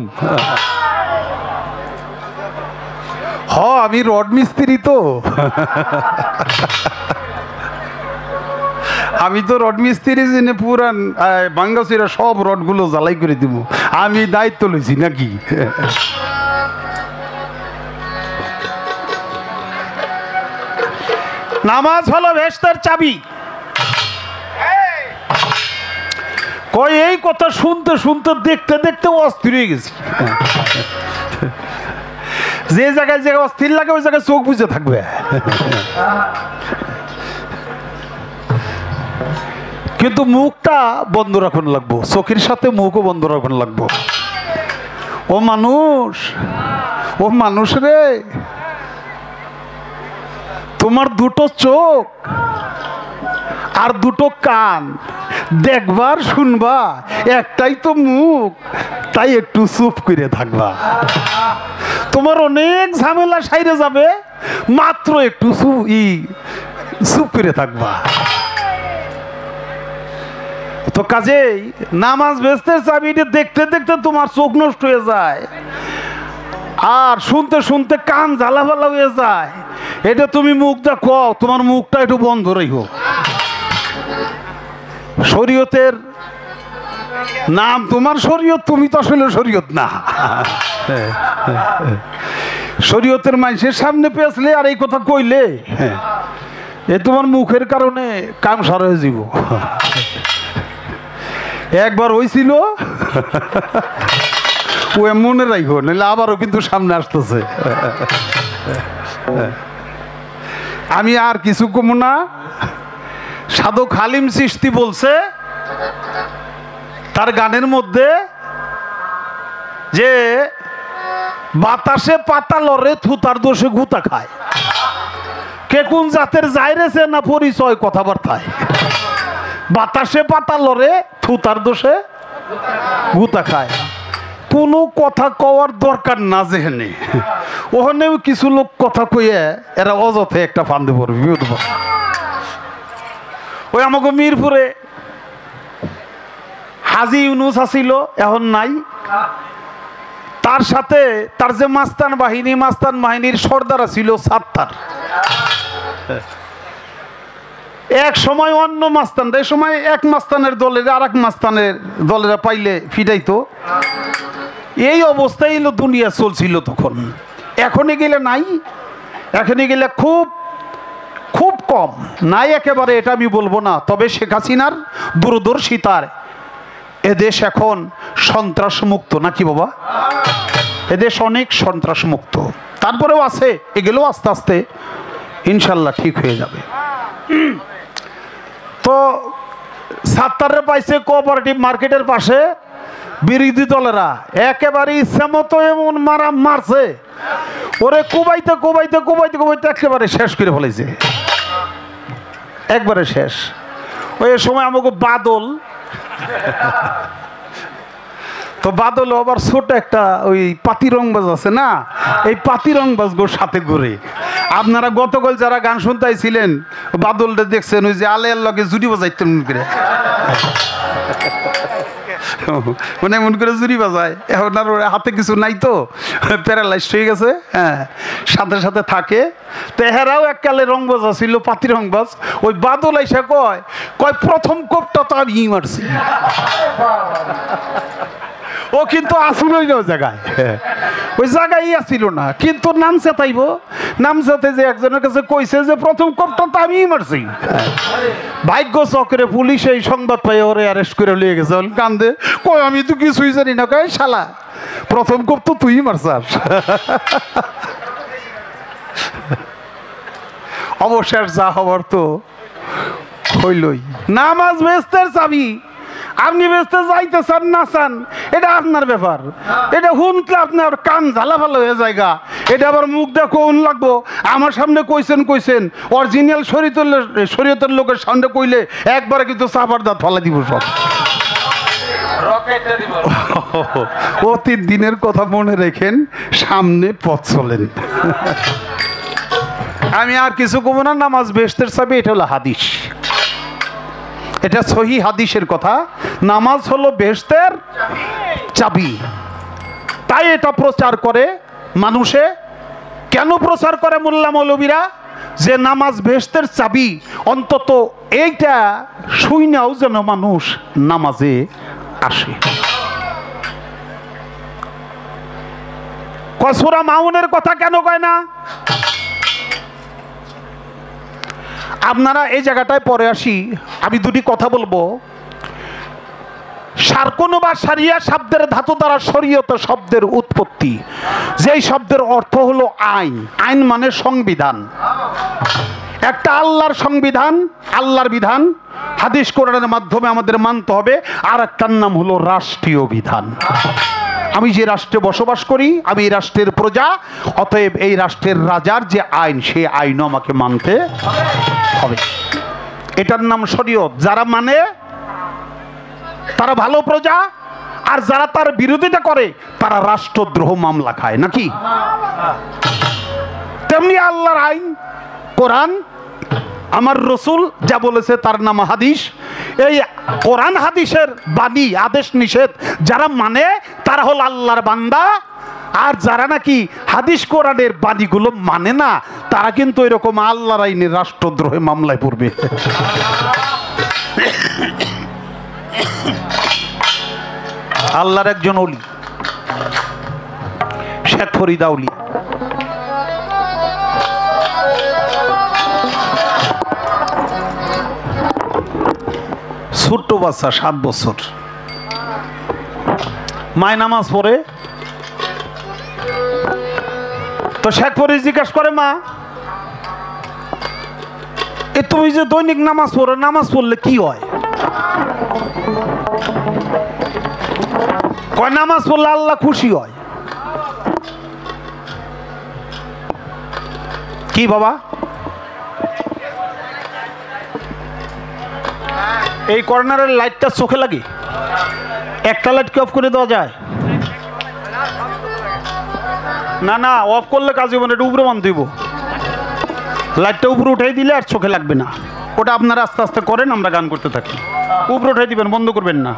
আমি রড মিস্ত্রি তো আমি তো রড মিস্ত্রি জেনে পুরান বাঙ্গাসিরা সব রডগুলো জ্বালাই করে দিব, আমি দায়িত্ব লইছি নাকি। নামাজ হলো ভেস্তার চাবি। কই এই কথা শুনতে শুনতে দেখতে দেখতে অস্থির হয়ে গেছি। যে জায়গায় যে অস্থির লাগে ওই জায়গায় চোখ বুঝে থাকবে। কিন্তু মুখটা বন্ধ রাখুন লাগবো, চোখের সাথে মুখও বন্ধ রাখুন লাগবো। ও মানুষ, ও মানুষ রে, তোমার দুটো চোখ আর দুটো কান, দেখবার শুনবা, একটাই তো মুখ, তাই একটু চুপ করে থাকবা। তোমার অনেক ঝামেলা সাইরে যাবে, মাত্র একটু চুপ করে থাকবা। তো কাজেই নামাজ বেচতের চাবিটা দেখতে দেখতে তোমার চোখ নষ্ট হয়ে যায়, আর শুনতে শুনতে কান ঝালাফালা হয়ে যায়। এটা তুমি মুখটা কও, তোমার মুখটা একটু বন্ধ রাখো। শরীয়তের নাম তোমার শরীয়ত, তুমি তো আসলে শরীয়ত না। শরীয়তের মানুষের সামনে পেছলে আর এই কথা কইলে এ তোমার মুখের কারণে কাম সারা হয়ে যাব। একবার হয়েছিল, ও মনে রাখো, নাহলে আবারও কিন্তু সামনে আসতেছে। আমি আর কিছু কমু না। সাধক হালিম চিশতি বলছে তার গানের মধ্যে যে বাতাসে পাতা লড়ে থুতার দোষে গুতা খায়। কে কোন জাতের যাইরেছে না পরিচয় কথাবার্তায়। বাতাসে পাতা লড়ে থুতার দোষে গুতা খায়। কোনো কথা কওয়ার দরকার না, যেখানে ওখানেও কিছু লোক কথা কইয়ে এরা অযথে একটা ফান্দে পড়বে। ওই আমাকে মিরপুরে হাজি ইউনুস আসিল, এখন নাই। তার সাথে তার যে মাস্তান বাহিনীর সর্দার ছিল সাত্তার। এক সময় অন্য মাস্তান, এই সময় এক মাস্তানের দলের আর এক মাস্তানের দলেরা পাইলে ফিরাইতো। এই অবস্থায় দুনিয়া চলছিল তখন। এখনই গেলে নাই, এখনই গেলে খুব খুব কম, নাই একেবারে এটা আমি বলবো না। তবে শেখ হাসিনার দূরদর্শিতার এদেশ এখন সন্ত্রাস মুক্ত, নাকি বাবা? এদেশ অনেক সন্ত্রাস মুক্ত। তারপরেও আছে, এগুলো আস্তে আস্তে ইনশাল্লাহ ঠিক হয়ে যাবে। তো সাত্তারে পাইছে কোঅপারেটিভ মার্কেটের পাশে, বিরোধী দলেরা একেবারে ইচ্ছা মতো এমন মারছে, ওরে কুবাইতে কুবাইতে কুবাইতে কুবাইতে একেবারে শেষ করে ফেলেছে, একবারে শেষ। ওই সময় আমাকে বাদল, তো বাদল আবার ছোট একটা ওই পাতি রংবাজ আছে না, এই পাতি রংবাজ গোর সাথে ঘুরে। আপনারা গতকাল যারা গান শুনতে ছিলেন বাদলটা দেখছেন, ওই যে আলের লগে জুড়ি বাজাইতেন করে। মানে এমন করে জুরি বাজায়, এখন আর ওর হাতে কিছু নাই তো, প্যারালাইজ হয়ে গেছে। হ্যাঁ, সাথে সাথে থাকে। তো এরাও এককালে রংবাজা ছিল, পাতি রংবাজ। ওই বাদল আইসা কয় কয় প্রথম কোপটা তো আমি মারছি। ও কিন্তু আসলই না ওই জায়গায়, ওই জায়গায় আসিল না, কিন্তু নামছে তাইব। নামছাতে যে একজনের কাছে কইছে যে প্রথম কোপটা তো আমিই মারছি। ভাগ্য চক্রে পুলিশ এই সংবাদ পাই ওরে অ্যারেস্ট করে লিয়ে গেছে। কান্দে কই আমি তো কিছুই জানি না। কয় শালা প্রথম কোপ তো তুই মারছাস। অবশেষ যা হবার তো হইলই। নামাজ বেহেশতের চাবি। আপনি বেহেশতে যাইতে চান না চান এটা আপনার ব্যাপার। এটা শুনলে আপনার কান ঝালা ভালো হয়ে জায়গা। এটা আবার মুখ দেখো কোন লাগবো। আমার সামনে কইছেন অরিজিনাল শরীয়তের লোকের সামনে কইলে একবারে কিন্তু চাপার দাঁত ফালা দিব সব। অতীত দিনের কথা মনে রেখেন, সামনে পথ চলেন। আমি আর কিছু কব না। নামাজ বেহেশতের চাবি, এটা হলো হাদিস, এটা সহি হাদিসের কথা। নামাজ হলো বেহেশতের চাবি। তাই এটা প্রচার করে মানুষে। কেন প্রচার করে মোল্লা মৌলবীরা? যে নামাজ বেহেশতের চাবি, অন্তত এইটা শুইনাও যেন মানুষ নামাজে আসে। সূরা মাউনের কথা কেন কয় না? আপনারা এই জায়গাটায় পরে আসি, আমি দুটি কথা বলবো। সারকুন বা সারিয়া শব্দের ধাতু দ্বারা শরীয়ত শব্দের উৎপত্তি। যেই শব্দের অর্থ হলো আইন। আইন মানে সংবিধান। একটা আল্লাহর সংবিধান, আল্লাহর বিধান হাদিস কোরআনের মাধ্যমে আমাদের মানতে হবে। আর একটার নাম হলো রাষ্ট্রীয় বিধান। আমি যে রাষ্ট্রে বসবাস করি, আমি এই রাষ্ট্রের প্রজা, অতএব এই রাষ্ট্রের রাজার যে আইন, সেই আইনও আমাকে মানতে হবে। এটার নাম শরীয়ত। যারা মানে তারা ভালো প্রজা, আর যারা তার বিরোধিতা করে তারা রাষ্ট্রদ্রোহ মামলা খায়, নাকি? তেমনি আল্লাহর আইন কোরআন, আমার রসুল যা বলেছে তার নাম হাদিস। এই কোরআন হাদিসের বাণী, আদেশ নিষেধ যারা মানে তারা হল আল্লাহর বান্দা। আর যারা নাকি হাদিস কোরআনের বাণীগুলো মানে না, তারা কিন্তু এরকম আল্লাহর আইনের রাষ্ট্রদ্রোহে মামলায় পড়বে। আল্লাহর একজন ওলি, শেখ ফরিদ আউলিয়া, ছোট্ট বাচ্চা 7 বছর, মায় নামাজ পড়ে। তো শেখ ফরিদ জিজ্ঞাসা করে, মা এ তুমি যে দৈনিক নামাজ পড়ো, নামাজ পড়লে কি হয়? কয় নামাজ পড়লে আল্লাহ খুশি হয়। কি বাবা? এই কর্নারের লাইটটা চোখে লাগে, একটা লাইট কি অফ করে দেওয়া যায়? না না, অফ করলে কাজ হবে না, এটা উপরে বান্ধ দিব। লাইটটা উপরে উঠাই দিলে আর চোখে লাগবে না। ওটা আপনারা আস্তে আস্তে করেন, আমরা গান করতে থাকি। উপরে উঠাই দিবেন, বন্ধ করবেন না।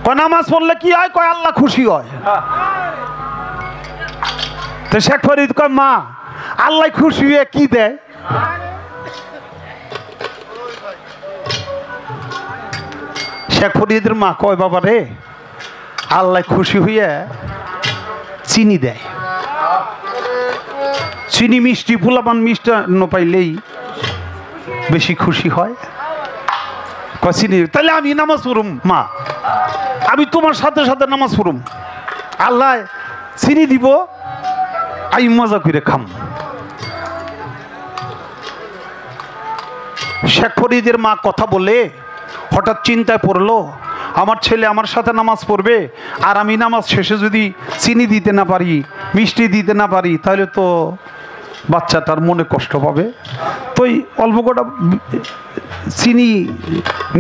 কয় নামাজ পড়লে কি হয়? কয় আল্লাহ খুশি হয়। তো শেখ ফরিদ কয়, মা আল্লাহ খুশি হয়ে কি দেয়? শেখ ফরিদের মা কয়, বাবা রে, আল্লাহ খুশি হইয়া চিনি দেয়। চিনি মিষ্টি, ফুলাপান মিষ্টান্ন পাইলেই বেশি খুশি হয়। কয় চিনি, তাহলে আমি নামাজ পড়ুম মা, আমি তোমার সাথে সাথে নামাজ পড়ুম। আল্লাহ চিনি দিব, আমি মজা করে খাম। শেখ ফরিদের মা কথা বলে হঠাৎ চিন্তায় পড়লো, আমার ছেলে আমার সাথে নামাজ পড়বে, আর আমি নামাজ শেষে যদি চিনি দিতে না পারি, মিষ্টি দিতে না পারি, তাহলে তো বাচ্চাটার মনে কষ্ট পাবে। তো অল্প কটা চিনি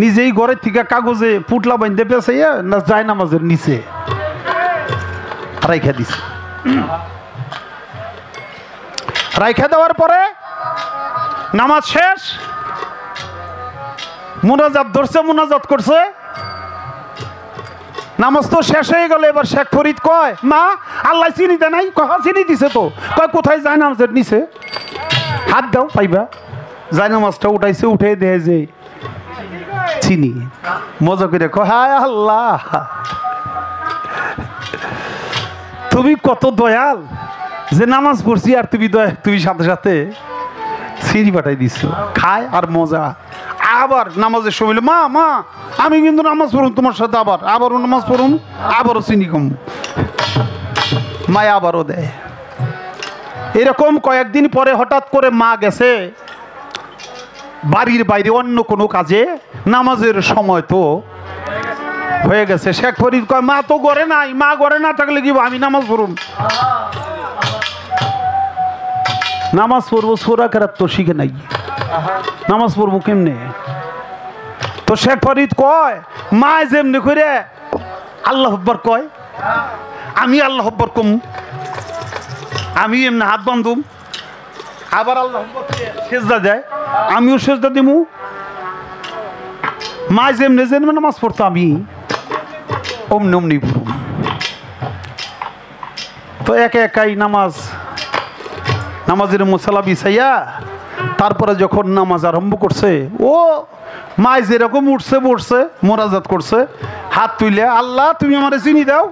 নিজেই ঘরের থেকে কাগজে পুটলা বাঁধতে পেঁচাইয়া না যায় নামাজের নিচে রাইখা দিছে। রাইখা দেওয়ার পরে নামাজ শেষ, মুনাজাত ধরছে, মুনাজাত করছে, নামাজ তো শেষ হয়ে গেল। এবার শেখ ফরিদ কয়, মা আল্লাহ চিনি দেয় নাই? কয় চিনি দিছে তো। কয় কোথায় যায় নামাজের নিচে? হাত দাও পাইবা। যায় নামাজটা উঠাইছে, উঠে দেয় যে চিনি। মজা করে কয়, হায় আল্লাহ, তুমি কত দয়াল যে নামাজ পড়ছি আর তুমি সাথে সাথে চিনি পাঠাই দিচ্ছ। খায় আর মজা। আবার নামাজের সময় মা মা আমি কিন্তু নামাজ পড়ুন তোমার সাথে, আবারও নামাজ পড়ুন, আবারও চিনি কম। মায় আবারও দেয়। এরকম কয়েকদিন পরে হঠাৎ করে মা গেছে বাড়ির বাইরে অন্য কোনো কাজে, নামাজের সময় তো হয়ে গেছে। শেখ ফরিদ কয়, মা তো ঘরে নাই। মা ঘরে না থাকলে কি আমি নামাজ পড়ুন? নামাজ পড়বো সূরা কেরাত তো শিখে নাই, নামাজ পড়বো কেমনে? তো শেখ ফরিদ কয়, মা যেমনি করে আল্লাহ আকবার কয়, আমি আল্লাহ আকবার কম, আমি এমনি হাত বান্ধুম, আবার আল্লাহ আকবার সেজদা যায়, আমিও সেজদা দিমু। মা যেমনি যেমনি নামাজ পড়তো আমি অমনি অমনি পড়ুম। তো একে একাই নামাজের মুসাল্লা বিছাইয়া তারপরে যখন নামাজ আরম্ভ করছে, ও মা যেরকম উঠছে বসছে, মোনাজাত করছে, হাত তুলে, আল্লাহ তুমি আমারে চিনি দাও।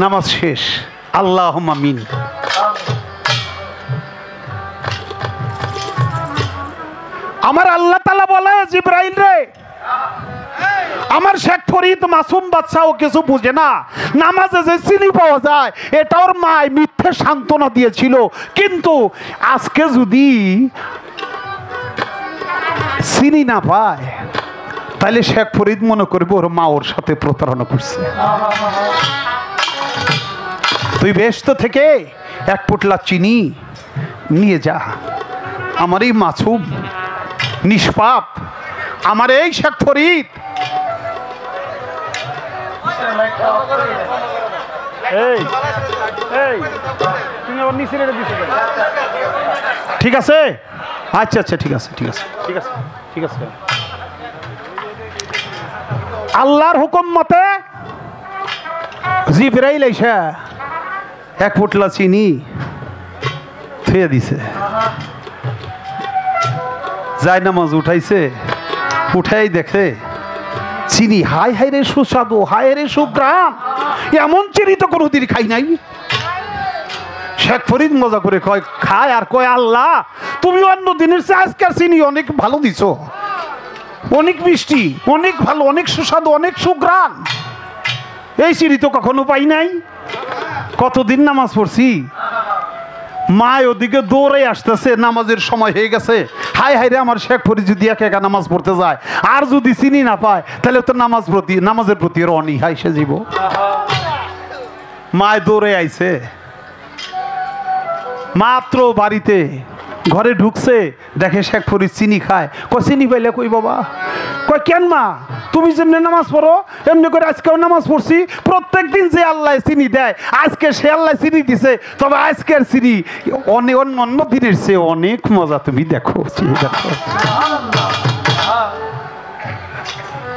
নামাজ শেষ, আল্লাহুম্মা আমিন। আমার আল্লাহ তাআলা বলে, জিবরাইল রে, আমার শেখ ফরিদ মাসুম বাচ্চা, ও কিছু বুঝে না, নামাজে যে চিনি পাওয়া যায় এটা ওর মায় মিথ্যে সান্ত্বনা দিয়েছিল, কিন্তু আজকে যদি চিনি না পায় তাহলে শেখ ফরিদ মনে করবে ওর মা ওর সাথে প্রতারণা করছে। তুই ব্যস্ত থেকে এক পুটলা চিনি নিয়ে যা, আমার এই মাসুম নিষ্পাপ, আমার এই শেখ ফরিদ, ঠিক আছে? আচ্ছা আচ্ছা ঠিক আছে ঠিক আছে ঠিক আছে ঠিক আছে। আল্লাহর হুকুম মতে জিবরাইল আইসা এক পুটলা চিনি থুয়ে দিছে। যায় নামাজ উঠাইছে, উঠাই দেখে চিনি, হাই হাই রে সুস্বাদু, হাই রে সুগ্রাম, এমন চিনি তো কোনোদিন খাই নাই। শেখ ফরিদ মজা করে কয়, খায় আর কয়, আল্লাহ তুমি অন্য দিনের চেয়ে আজকের চিনি অনেক ভালো দিছো, অনেক মিষ্টি, অনেক ভালো, অনেক সুস্বাদু, অনেক সুগ্রাম, এই চিনি তো কখনো পাই নাই। কতদিন নামাজ পড়ছি, মা ওদিকে দৌড়ে আসতেছে, নামাজের সময় হয়ে গেছে। হাই হাই রে আমার শেখ ফরিদ যদি একা একা নামাজ পড়তে যায় আর যদি চিনি না পায় তাহলে তো নামাজের প্রতি অনীহা এসে যাব। মায় দৌড়ে আইছে, মাত্র বাড়িতে ঘরে ঢুকছে, দেখে শেখ ফরিদ চিনি খায়। কয় চিনি পাইলে কই বাবা? কয় কেন মা, তুমি যেমনি নামাজ পড়ো এমনি করে আজকেও নামাজ পড়ছি, প্রত্যেক দিন যে আল্লাহ চিনি দেয় আজকে সে আল্লাহ চিনি দিছে, তবে আজকের চিনি অনেক অন্য দিনের চেয়ে অনেক মজা, তুমি দেখো দেখো।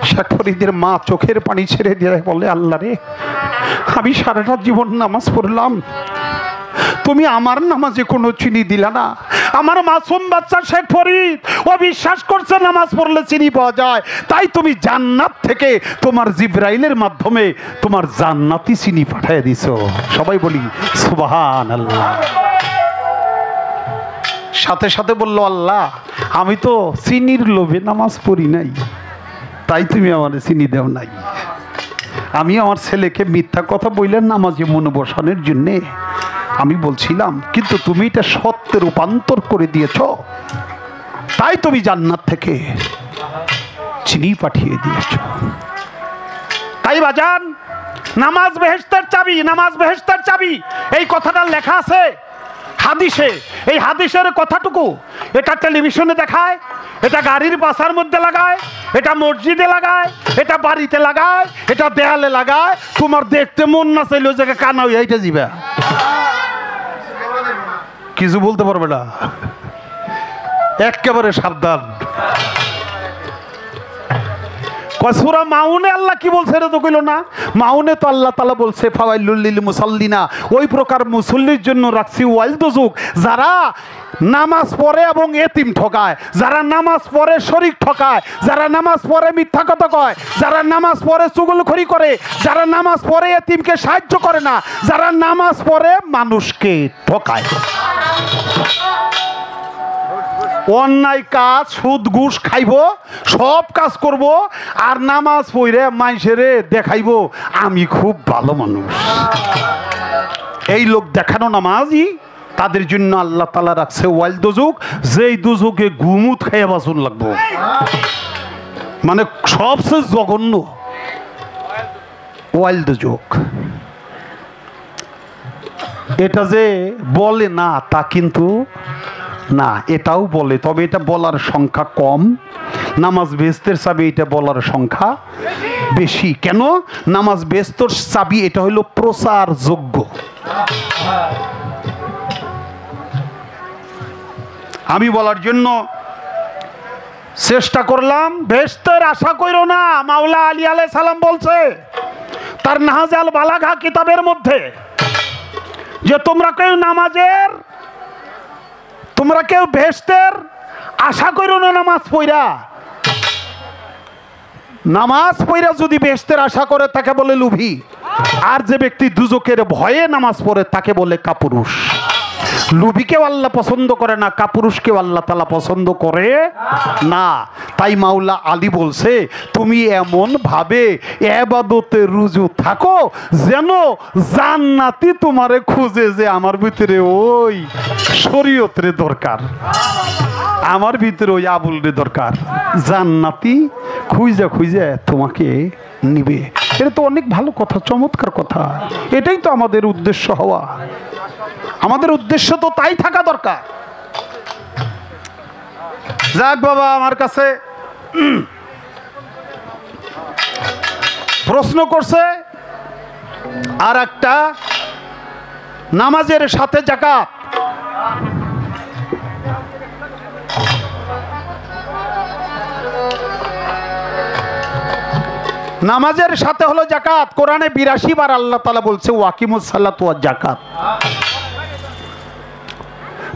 শেখ ফরিদের মা চোখের পানি ছেড়ে দিয়ে বলে, আল্লাহ রে, আমি সারাটা জীবন নামাজ পড়লাম, তুমি আমার নামাজে কোনো চিনি দিলা না। আমার মাসুম বাচ্চা শেখ ফরিদ ও বিশ্বাস করছে নামাজ পড়লে চিনি পাওয়া যায়, তাই তুমি জান্নাত থেকে তোমার জিবরাইলের মাধ্যমে তোমার জান্নাতি চিনি পাঠিয়ে দিছো। সবাই বলি সুবহানাল্লাহ। সাথে সাথে বললো, আল্লাহ আমি তো চিনির লোভে নামাজ পড়ি নাই, তাই তুমি আমার চিনি দেও নাই। আমি আমার ছেলেকে মিথ্যা কথা বললেন নামাজে মনে বসানোর জন্যে আমি বলছিলাম, কিন্তু তুমি এটা সত্যে রূপান্তর করে দিয়েছ, তাই তুমি জান্নাত থেকে চিনি পাঠিয়ে দিয়েছ। তাই বাজান, নামাজ বেহেশতের চাবি, নামাজ বেহেশতের চাবি, এই কথাটা লেখা আছে হাদিসে। এই হাদিসের কথাটুকু এটা টেলিভিশনে দেখায়, এটা গাড়ির পাশার মধ্যে লাগায়, এটা মসজিদে লাগায়, এটা বাড়িতে লাগায়, এটা দেয়ালে লাগায়। তোমার দেখতে মন না চাইলে ওই জায়গায় কানা হইয়া এইটা যাবে, কিছু বলতে পারবে না। একেবারে সাবধান। সূরা মাউনে আল্লাহ কি বলছে এটা তো কইল না। মাউনে তো আল্লাহ তাআলা বলছে ফাওয়াইলুল লিল মুসাল্লিনা, ওই প্রকার মুসল্লির জন্য রাখছি ওয়াইল দুজুক, যারা নামাজ পড়ে এবং এতিম ঠকায়, যারা নামাজ পড়ে শরীক ঠকায়, যারা নামাজ পড়ে মিথ্যা কথা কয়, যারা নামাজ পড়ে চুগলখড়ি করে, যারা নামাজ পড়ে এতিমকে সাহায্য করে না, যারা নামাজ পড়ে মানুষকে ঠকায়, অন্যায় কাজ সুদ ঘুষ খাইব, সব কাজ করব, আর নামাজ পড়ে মানুষেরে দেখাইব আমি খুব ভালো মানুষ। এই লোক দেখানো নামাজই তাদের জন্য আল্লাহ তাআলা রাখছে ওয়াইল দুজুক, যেই দুজুকে গুমুত খাইয়া বাঁচুন লাগবো, মানে সবচেয়ে জঘন্য ওয়াইল দুজুক। এটা যে বলে না তা কিন্তু না, এটাও বলে, তবে এটা বলার সংখ্যা কম। নামাজ বেহেশতের চাবি, এটা বলার সংখ্যা বেশি। কেন? নামাজ বেহেশতের চাবি এটা হলো প্রচারযোগ্য। আমি বলার জন্য চেষ্টা করলাম, বেহেশতের আশা কইরো না। মাওলা আলী আলাইহিস সালাম বলছে তার নাহাজ আল বালাগা কিতাবের মধ্যে যে তোমরা কেউ বেহেশতের আশা করো না নামাজ পড়া। নামাজ পড়া যদি বেহেশতের আশা করে তাকে বলে লোভী, আর যে ব্যক্তি দুজকের ভয়ে নামাজ পড়ে তাকে বলে কাপুরুষ। লোভীকেও আল্লাহ পছন্দ করে না, কাপুরুষকেও আল্লাহ তাআলা পছন্দ করে না। তাই মাওলা আলী বলছে তুমি এমন ভাবে ইবাদতে রুজু থাকো যেন জান্নাতি তোমারে খুঁজে, যে আমার ভিতরে ওই শরীয়তের দরকার, আমার ভিতরে ওই আবুলের দরকার, জান্নাতি খুঁজে খুঁজে তোমাকে নিবে। এটা তো অনেক ভালো কথা, চমৎকার কথা। এটাই তো আমাদের উদ্দেশ্য হওয়া, আমাদের উদ্দেশ্য তো তাই থাকা দরকার। যাক বাবা, আমার কাছে প্রশ্ন করছে আর একটা, নামাজের সাথে যাকাত। নামাজের সাথে হলো যাকাত। কোরআনে ৮২ বার আল্লাহ তাআলা বলছে ওয়াকিমুস সালাত ওয়াজ যাকাত,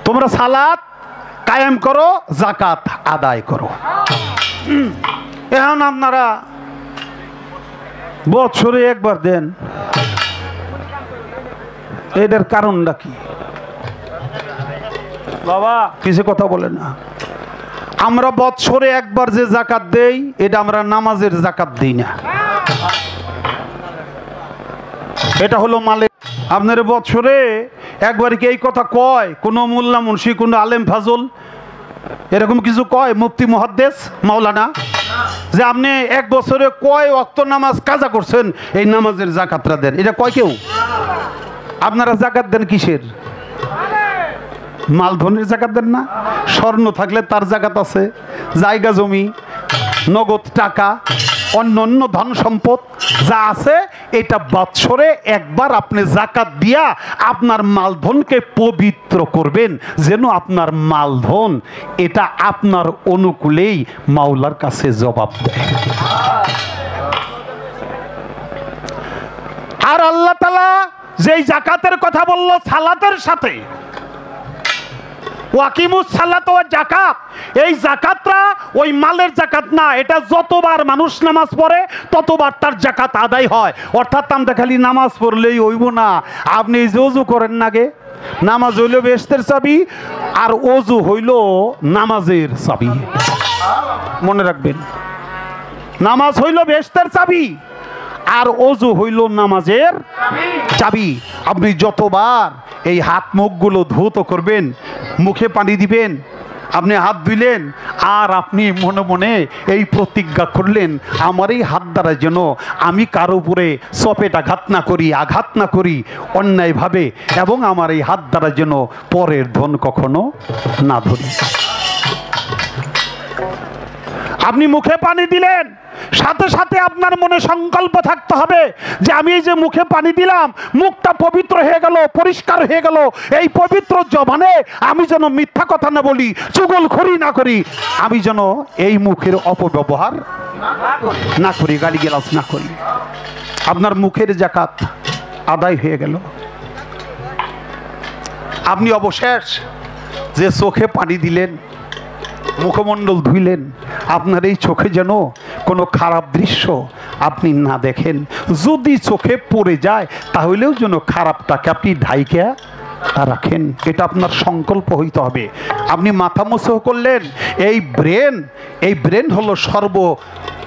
তোমরা সালাত কায়েম করো, যাকাত আদায় করো। এখন আপনারা বছরে একবার দেন, এটার কারণটা কি? বাবা কিছু কথা বলে না। আমরা বছরে একবার যে যাকাত দেই এটা আমরা নামাজের যাকাত দিই না, এটা হলো মালে। আপনার বছরে একবার কি এই কথা কয় কোন মোল্লা মুন্সি, কোন আলেম ফাজল এরকম কিছু কয়? মুফতি মুহাদ্দিস মাওলানা যে আপনি এক বছরে কয় ওয়াক্ত নামাজ কাজা করছেন, এই নামাজের যাকাতটা দেন, এটা কয় কেউ? আপনারা যাকাত দেন কিসের? মালধনের যাকাত দেন না? স্বর্ণ থাকলে তার যাকাত আছে, জায়গা জমি, নগদ টাকা, অন্য ধন সম্পদ যা আছে এটা বৎসরে একবার আপনি যাকাত দিয়া আপনার মালধনকে পবিত্র করবেন, যেন আপনার মালধন এটা আপনার অনুকূলেই মাওলার কাছে জবাব দেয়। আর আল্লাহ তাআলা যেই যাকাতের কথা বলল সালাতের সাথে, ওয়াকিমুস সালাত ওয়া যাকাত, এই যাকাতটা ওই মালের যাকাত না, এটা যতবার মানুষ নামাজ পড়ে ততবার তার যাকাত আদায় হয়। অর্থাৎ আমরা খালি নামাজ পড়লেই হইব না, আপনি এই যে ওযু করেন না গে, নামাজ হইল বেহেশতের চাবি, আর ওযু হইল নামাজের চাবি। মনে রাখবেন, নামাজ হইল বেহেশতের চাবি আর ওযু হইল নামাজের চাবি। আপনি যতবার এই হাত মুখগুলো ধৌত করবেন, মুখে পানি দিবেন, আপনি হাত ধুইলেন, আর আপনি মনে মনে এই প্রতিজ্ঞা করলেন আমার এই হাত দ্বারা যেন আমি কারো উপরে চপেটাঘাত না করি, আঘাত না করি অন্যায়ভাবে, এবং আমার এই হাত দ্বারা যেন পরের ধন কখনো না ধরি। আপনি মুখে পানি দিলেন, সাথে সাথে আপনার মনে সংকল্প থাকতে হবে যে আমি এই যে মুখে পানি দিলাম, মুখটা পবিত্র হয়ে গেল, পরিষ্কার হয়ে গেল। এই পবিত্র জবানে আমি যেন মিথ্যা কথা না বলি, চুগলখড়ি না করি, আমি যেন এই মুখের অপব্যবহার না করি, গালিগালাজ না করি। আপনার মুখের যাকাত আদায় হয়ে গেল। আপনি অবশেষ যে চোখে পানি দিলেন, মুখমণ্ডল ধুইলেন, আপনার এই চোখে যেন কোনো খারাপ দৃশ্য আপনি না দেখেন। যদি চোখে পড়ে যায় তাহলেও যেন খারাপটাকে আপনি ঢাইকা রাখেন। এটা আপনার সংকল্প হইতে হবে। আপনি মাথা মোছা করলেন। এই ব্রেন হলো সর্ব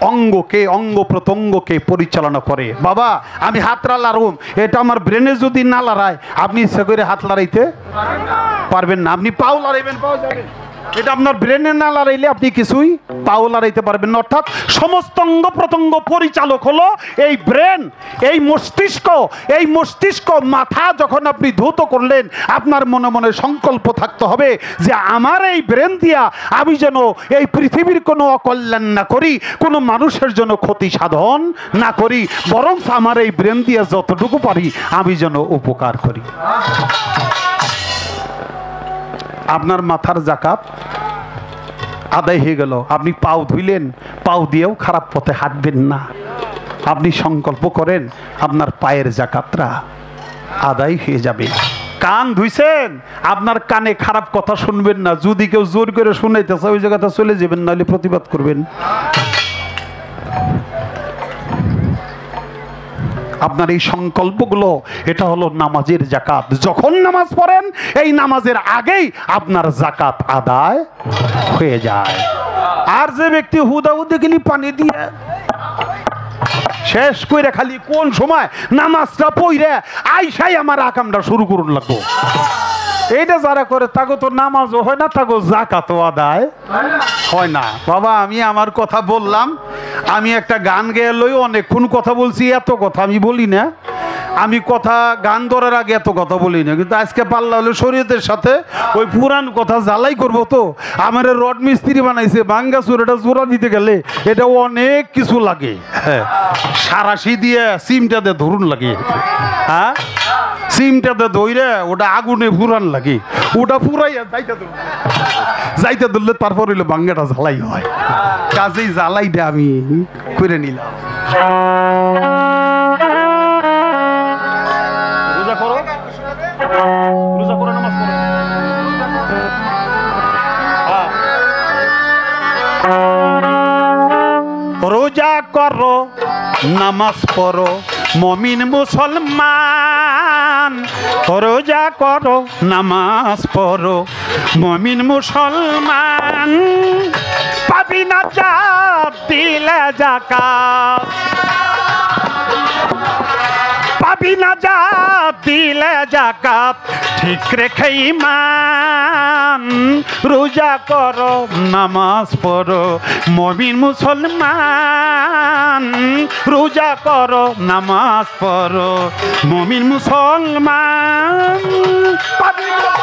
অঙ্গকে, অঙ্গ প্রত্যঙ্গকে পরিচালনা করে। বাবা আমি হাতটা লাড়ুম, এটা আমার ব্রেনে যদি না লড়ায় আপনি ইচ্ছা করে হাত লড়াইতে পারবেন না। আপনি পাও লড়াইবেন, পাও যাবেন, এটা আপনার ব্রেনে না লড়াইলে আপনি কিছুই পাও লড়াইতে পারবেন না। অর্থাৎ সমস্ত অঙ্গ প্রত্যঙ্গ পরিচালক হলো এই ব্রেন, এই মস্তিষ্ক। এই মস্তিষ্ক মাথা যখন আপনি ধৌত করলেন, আপনার মনে মনে সংকল্প থাকতে হবে যে আমার এই ব্রেন দিয়া আমি যেন এই পৃথিবীর কোনো অকল্যাণ না করি, কোনো মানুষের জন্য ক্ষতি সাধন না করি, বরং আমার এই ব্রেন দিয়া যতটুকু পারি আমি যেন উপকার করি। আপনার মাথার যাকাত আদায় হয়ে গেল। আপনি পাও ধুইলেন, পাও দিয়েও খারাপ পথে হাঁটবেন না। আপনি সংকল্প করেন আপনার পায়ের যাকাতরা আদায় হয়ে যাবে। কান ধুইছেন, আপনার কানে খারাপ কথা শুনবেন না। যদি কেউ জোর করে শুনাইতেছে ওই জায়গাতে চলে যাবেন, নাহলে প্রতিবাদ করবেন। আপনার এই সংকল্পগুলো, এটা হলো নামাজের যাকাত। যখন নামাজ পড়েন এই নামাজের আগেই আপনার যাকাত আদায় হয়ে যায়। আর যে ব্যক্তি হুদাহুদি গেলি পানি দিয়ে শেষ করে খালি কোন সময় নামাজটা পড়ে আইসাই আমার আকামটা শুরু করুন লাগবো, এইটা যারা করে তাকে তো নামাজও হয় না, তাকে যাকাতও আদায় হয় না। বাবা আমি আমার কথা বললাম, আমি একটা গান গেয়ে লই অনেকক্ষণ কথা বলছি। এত কথা আমি বলি না, আমি কথা গান ধরার আগে এত কথা বলি না, কিন্তু আজকে পাল্লা হলো শরীয়তের সাথে ওই পুরান কথা জ্বালাই করবো। তো আমার রড মিস্ত্রি বানাইছে, ভাঙ্গা চুরাটা জোড়া দিতে গেলে এটা অনেক কিছু লাগে। হ্যাঁ, সারাশি দিয়ে সিমটাতে ধরুন লাগে। হ্যাঁ, সিমটাতে ধইরে ওটা আগুনে পুরান লাগে, ওটা পুরাইয়া যাইতে ধরলে তারপর হইলো ভাঙ্গাটা জ্বালাই হয়। কাজেই জ্বালাইটা আমি করে নিলাম। রোজা করো, রোজা করো, নামাজ পড়ো। রোজা করো, নামাজ পড়ো, মমিন মুসলমান। রোজা করো, নামাজ পড়ো, মমিন মুসলমান। পাবি না জাত দিলে যাকাত, পাবি না জাত দিলে যাকাত, ঠিক রেখে ঈমান। রোজা করো, নামাজ পড়ো, মুমিন মুসলমান। রোজা করো, নামাজ পড়ো, মুমিন মুসলমান। পাবি না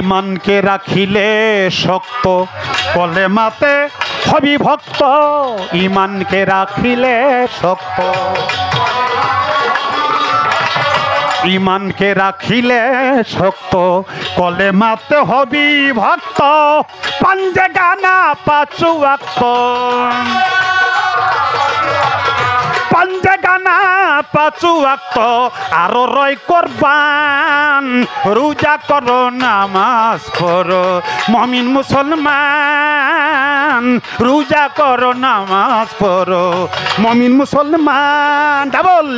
ইমানকে রাখিলে শক্ত, কলেমাতে হবি ভক্ত। ইমানকে রাখিলে শক্ত, ইমানকে রাখিলে শক্ত, কলেমাতে হবি ভক্ত। পাঞ্জে গানা পাঁচু ওয়াক্ত, পাঞ্জে গানা পাঁচু ওয়াক্ত, আরো রয় কোরবান। রোজা করো, নামাজ পড়ো, মুমিন মুসলমান। রোজা করো, নামাজ পড়ো, মুমিন মুসলমান। ডাবল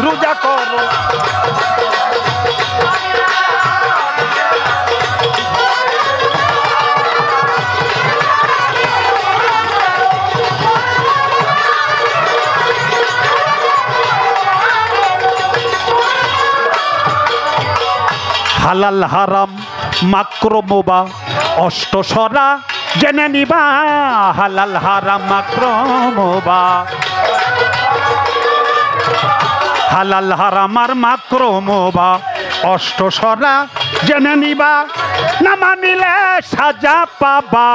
রোজা করো। হালাল হারাম মাকরুমবা অষ্টসরা জেনে নিবা হালাল হারাম মাকরুমবা হালাল হারাম আর মাকরুমবা অষ্টসরা জেনে নিবা না মানিলে সাজা পাবা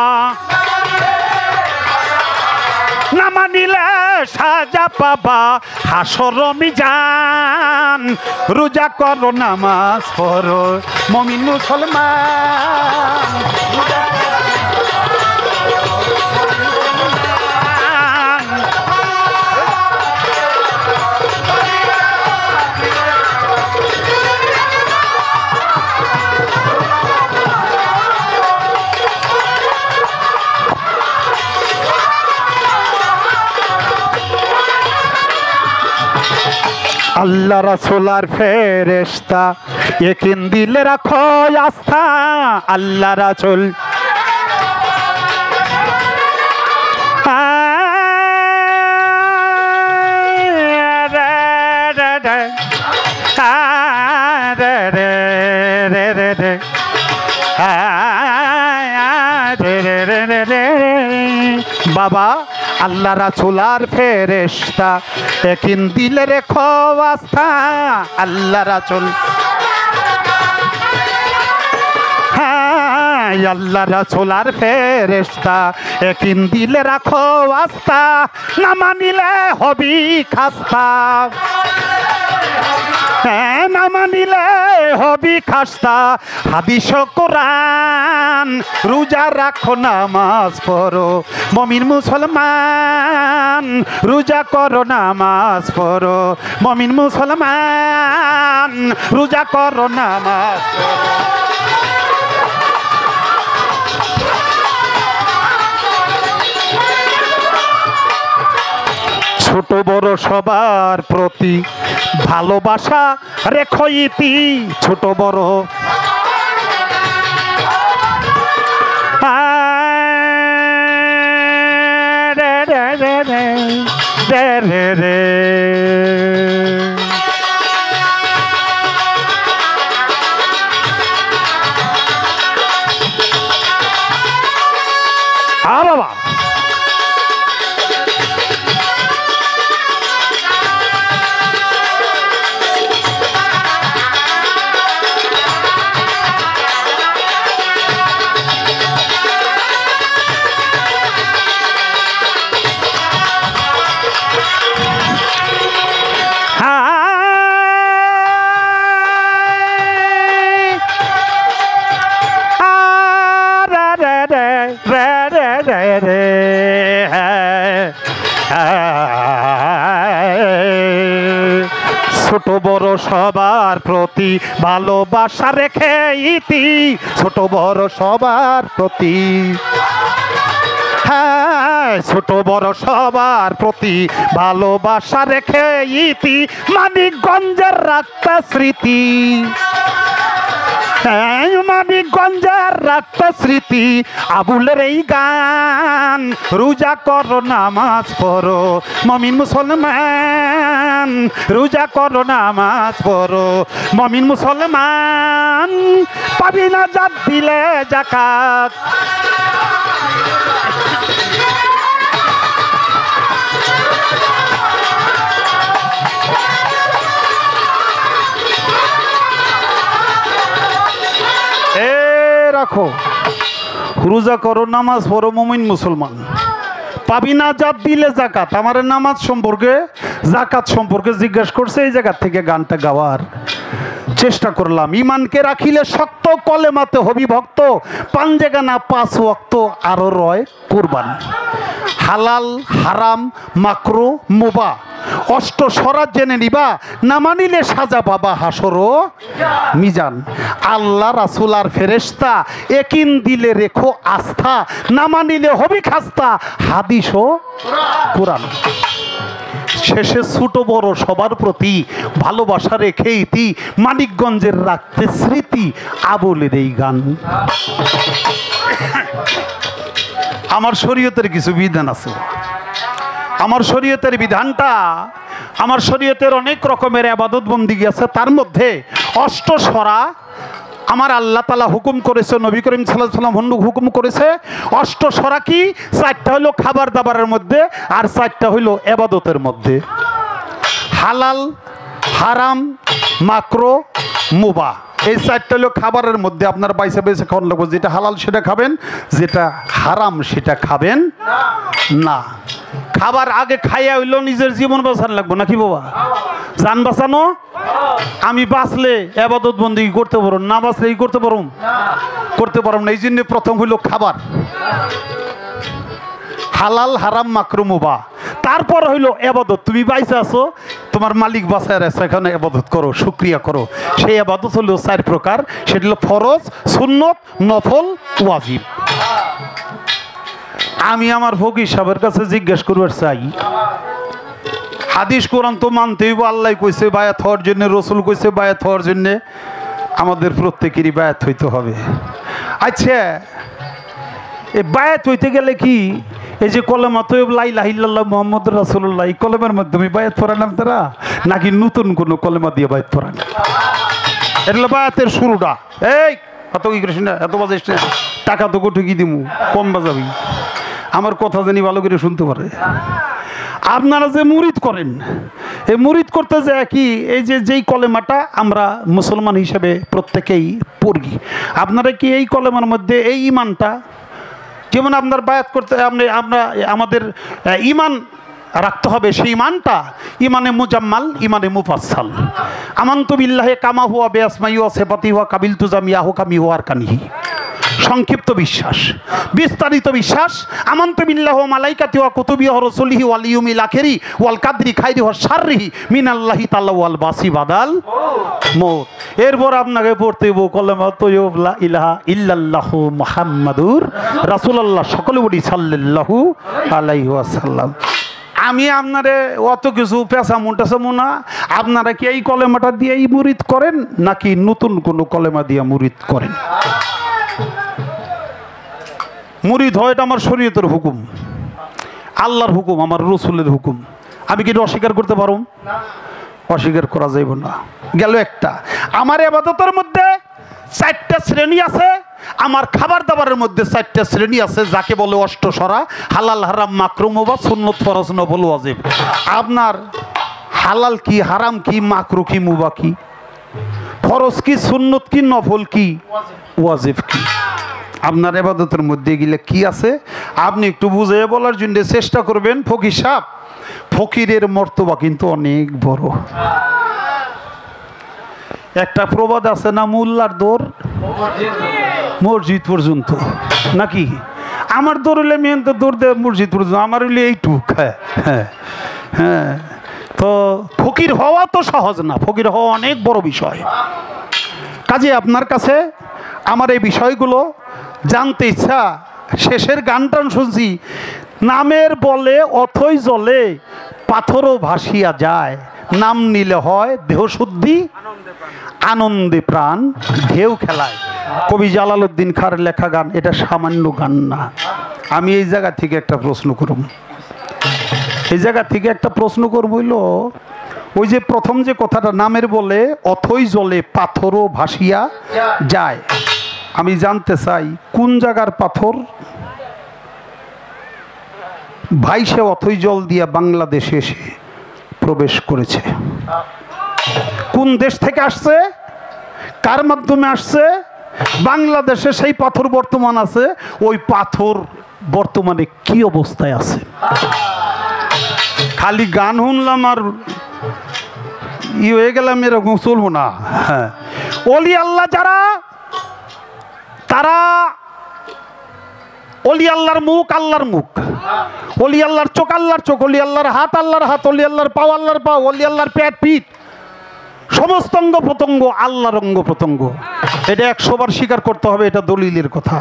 না মানিলে সাজা পাবা হাসর মিজান রোজা করো নামাজ পড়ো মুমিন মুসলমান আল্লাহ রাসূলার ফেরেশতা একিন দিলে রাখো আস্থা আল্লাহ রাসূল বাবা আল্লাহ রাসূলার ফেরেশতা একিন দিলে রেখো আস্থা আল্লাহ রাসূল আল্লাহ রাসূলার ফেরেশতা একিন দিলে রাখো আস্থা না মানিলে হবি খাস্তা না মানিলে হবি খাস্তা হাদিস কোরআন রোজা রাখো নামাজ পড়ো মুমিন মুসলমান রোজা করো নামাজ পড়ো মুমিন মুসলমান রোজা করো নামাজ পড়ো ছোট বড় সবার প্রতি ভালোবাসা রেখো ইতি ছোট বড় বাবা ছোট বড় সবার প্রতি ভালোবাসা রেখে ইতি ছোট বড় সবার প্রতি ছোট বড় সবার প্রতি ভালোবাসা রেখে ইতি মানিকগঞ্জের রাখতা স্মৃতি মানিকগঞ্জের রাখতা স্মৃতি আবুলের এই গান রোজা করো নামাজ পড়ো মুমিন মুসলমান রোজা করো নামাজ পড়ো মুমিন মুসলমান পাবি না জাত দিলে যাকাত রাখো রোজা করো নামাজ পড়ো মুমিন মুসলমান পাবি না জাত দিলে যাকাত আমার নামাজ সম্পর্কে যাকাত সম্পর্কে জিজ্ঞাসা করছে এই জায়গা থেকে গানটা গাওয়ার চেষ্টা করলাম ইমানকে রাখিলে শক্ত কলেমাতে হবি ভক্ত পাঞ্জেগানা 5 ওয়াক্ত আরো রয় কুরবান হালাল হারাম মাকরু মুবা অষ্ট সরাজ জেনে নিবা না মানিলে সাজা পাবা হাসর মিজান আল্লাহ রাসূল আর ফেরেশতা একিন দিলে রেখো আস্থা না মানিলে হবি খাস্তা হাদিস ও কোরআন শেষে ছোট বড় সবার প্রতি ভালোবাসা রেখে ইতি মানিকগঞ্জের রাখতে স্মৃতি আবুলের এই গান আমার শরীয়তের কিছু বিধান আছে আমার শরীয়তের বিধানটা আমার শরীয়তের অনেক রকমের ইবাদত বন্দেগী আছে তার মধ্যে অষ্টসরা আমার আল্লাহ তাআলা হুকুম করেছে, নবী করিম সাল্লাল্লাহু আলাইহি ওয়াসাল্লাম হুকুম করেছে। অষ্টসরা কি? 4টা হলো খাবার দাবারের মধ্যে, আর 4টা হলো ইবাদতের মধ্যে। হালাল, হারাম, মাকরু, মুবাহ, এই 4টা হলো খাবারের মধ্যে। আপনার বাইসে বাইসে খাওয়ার লাগবে। যেটা হালাল সেটা খাবেন, যেটা হারাম সেটা খাবেন না। খাবার আগে খাইয়া হইলো নিজের জীবন বাঁচান লাগবো নাকি বাবা? জান বাঁচানো, আমি বাঁচলে ইবাদত বন্দেগী করতে পারো, না বাঁচলে এই করতে পারো না। এই জন্য প্রথম হইল খাবার, হালাল, হারাম, মাকরু, মুবাহ। তারপর হইল ইবাদত। তুমি বাইসে আছো, তোমার মালিক বাঁচায় আছে, এখানে ইবাদত করো, শুকরিয়া করো। সেই ইবাদত হলো 4 প্রকার। সেটা হলো ফরজ, সুন্নত, নফল, ওয়াজিব। আমি আমার ফকির সাহেবের কাছে জিজ্ঞেস করবার চাই, হাদিস কোরআন তো মানতে হইব। আল্লাহ কইছে বায়াত হওয়ার জন্য, রসুল কইছে বায়াত হওয়ার জন্য। আমাদের প্রত্যেকেরই বায়াত হইতে হবে। আচ্ছা, এই বায়াত হইতে গেলে কি এই যে কলেমা তৈয়ব লা ইলাহা ইল্লাল্লাহ মুহাম্মাদুর রাসূলুল্লাহ, এই কলেমার মাধ্যমে বায়াত পড়ান আপনারা, নাকি নতুন কোনো কলেমা দিয়ে বায়াত পড়ান? এটা বায়াতের শুরুটা। এই এত কি করিস না, এত বাজাইস না, টাকা তো কোটি কি দিমু, কম বাজাবি। আমার কথা জানি ভালো করে শুনতে পারে। আপনারা যে মুরিদ করেন, এই মুরিদ করতে যায় কি, এই যে যেই কলেমাটা আমরা মুসলমান হিসেবে প্রত্যেকেই পড়ি, আপনারা কি এই কলেমার মধ্যে এই ইমানটা, যেমন আপনার বায়াত করতে আমরা আমাদের ইমান রাখতে হবে, সেই ইমানটা ইমানে মুজাম্মাল, ইমানে মুফাসসাল। আমানতু বিল্লাহি কামা হুয়া বিআসমাইহি ওয়া সিফাতিহি ওয়া কাবিলতু জামিআহু কামি হুয়া আরকানিহি। সংক্ষিপ্ত বিশ্বাস, বিস্তারিত বিশ্বাস। আমানতু বিল্লাহি ওয়া মালাইকাতিহি ওয়া কুতুবিহি ওয়া রাসূলিহি ওয়াল ইয়াউমিল আখিরি ওয়াল কাদরি খাইরিহি ওয়া শাররিহি মিনাল্লাহি তাআলা ওয়াল বাসি বাদাল মউত। এরপর আপনাকে পড়তে হইব কলেমা তৈয়ব লা ইলাহা ইল্লাল্লাহু মুহাম্মাদুর রাসূলুল্লাহ। সকলে বলি সাল্লাল্লাহু আলাইহি ওয়াসাল্লাম। আমি আপনারে অত কিছু পেঁচামু টেচামু না। আপনারা কি এই কলেমাটা দিয়েই মুরিদ করেন, নাকি নতুন কোনো কলেমা দিয়ে মুরিদ করেন? মুরিদ হয়, এটা আমার শরীয়তের হুকুম, আল্লাহর হুকুম, আমার রসুলের হুকুম। আমি কি এটা অস্বীকার করতে পারব? অস্বীকার করা যাইব না। গেল একটা। আমার ইবাদতের মধ্যে 4টা শ্রেণী আছে, আমার খাবার দাবারের মধ্যে 4টা শ্রেণী আছে, যাকে বলে অষ্টসরা। হালাল, হারাম, মাকরু, মুবাহ, সুন্নত, ফরজ, নফল, ওয়াজিব। আপনার হালাল কি, হারাম কি, মাকরু কি, মুবাহ কি, ফরজ কি, সুন্নত কি, নফল কি, ওয়াজিব কি? আপনার ইবাদতের মধ্যে গেলে কি আছে আপনি একটু বুঝে বলার জন্য চেষ্টা করবেন। ফকির সাহেব, ফকিরের মর্তবা কিন্তু অনেক বড়। একটা প্রবাদ আছে না, মোল্লার দৌড় মসজিদ পর্যন্ত, নাকি? আমার দৌড় হইলে মেন তো দৌড় দেয় মসজিদ পর্যন্ত, আমার হইলে এইটুক। হ্যাঁ হ্যাঁ হ্যাঁ। তো ফকির হওয়া তো সহজ না, ফকির হওয়া অনেক বড় বিষয়। কাজে আপনার কাছে আমার এই বিষয়গুলো জানতে ইচ্ছা। শেষের গান টান শুনছি, নামের বলে অথই জলে পাথরও ভাসিয়া যায়, নাম নিলে হয় দেহ শুদ্ধি আনন্দে প্রাণ ঢেউ খেলায়। কবি জালালউদ্দিন খাঁর লেখা গান, এটা সামান্য গান না। আমি এই জায়গা থেকে একটা প্রশ্ন করব, হইল ওই যে প্রথম যে কথাটা, নামের বলে অথই জলে পাথরও ভাসিয়া যায়। আমি জানতে চাই কোন জায়গার পাথর ভাইসে অথই জল দিয়া বাংলাদেশে এসে প্রবেশ করেছে? কোন দেশ থেকে আসছে, কার মাধ্যমে আসছে? বাংলাদেশে সেই পাথর বর্তমান আছে। ওই পাথর বর্তমানে কি অবস্থায় আছে? খালি গান শুনলাম আর হয়ে গেলাম, এরকম চলবো না। হ্যাঁ, ওলি আল্লাহ যারা, তারা ওলি আল্লাহর মুখ আল্লাহর মুখ, ওলি আল্লাহর চোখ আল্লাহর চোখ, ওলি আল্লাহর হাত আল্লাহর হাত, ওলি আল্লাহর পাও আল্লাহর পাও, ওলি আল্লাহর পেট পিঠ, সমস্ত অঙ্গ প্রত্যঙ্গ আল্লাহর অঙ্গ প্রত্যঙ্গ। এটা 100 বার স্বীকার করতে হবে, এটা দলিলের কথা।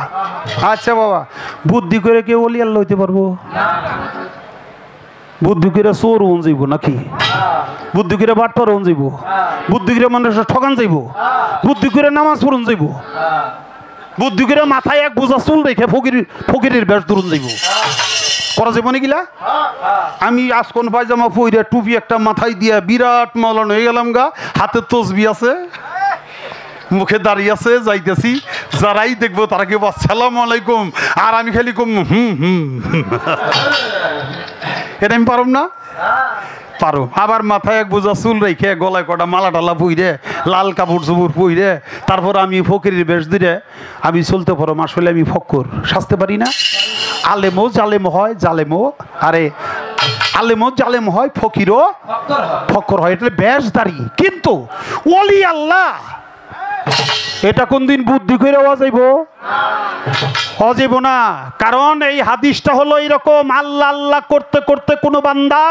আচ্ছা বাবা, বুদ্ধি করে কেউ ওলি আল্লাহ হইতে পারবো? বুদ্ধি করে চোর হন যাইব নাকি? বুদ্ধি করে বাটপার হন যাইব? বুদ্ধি করে মানুষের ঠকান যাইব? বুদ্ধি করে নামাজ পড়ুন যাইব? বুদ্ধি করে মাথায় এক বোঝা চুল রেখে ফকিরের বেশ ধরুন যাইব? করা যাবো নাকিলা? আমি আজকন পায়জামা পইরা টুপি একটা মাথায় দিয়া বিরাট মাওলানা হয়ে গেলাম গা, হাতে তসবি আছে। মুখে দাঁড়িয়ে আছে, যাইতেছি, যারাই দেখবো তারা কেউ আসসালামু আলাইকুম, আর আমি খালি কম এটা আমি পারব না? পারো। আবার মাথায় এক বোঝা চুল রেখে, গলায় কটা মালা টালা পুইরে, লাল কাপড় চুপড় পুইরে, তারপর আমি ফকিরের বেশ দিলে আমি চলতে পারো। আসলে আমি ফক্কর সাজতে পারি না। আলেমও জালেম হয়, জালেমও আরে আলেমও জালেম হয়, ফকিরও ফক্কর হয়। এটা বেশদারি। কিন্তু ওলি আল্লাহ এটা কোন দিন বুদ্ধি করে অজাইব না। কারণ এই হাদিসটা হলো এরকম, আল্লাহ আল্লাহ করতে করতে কোনো বান্দা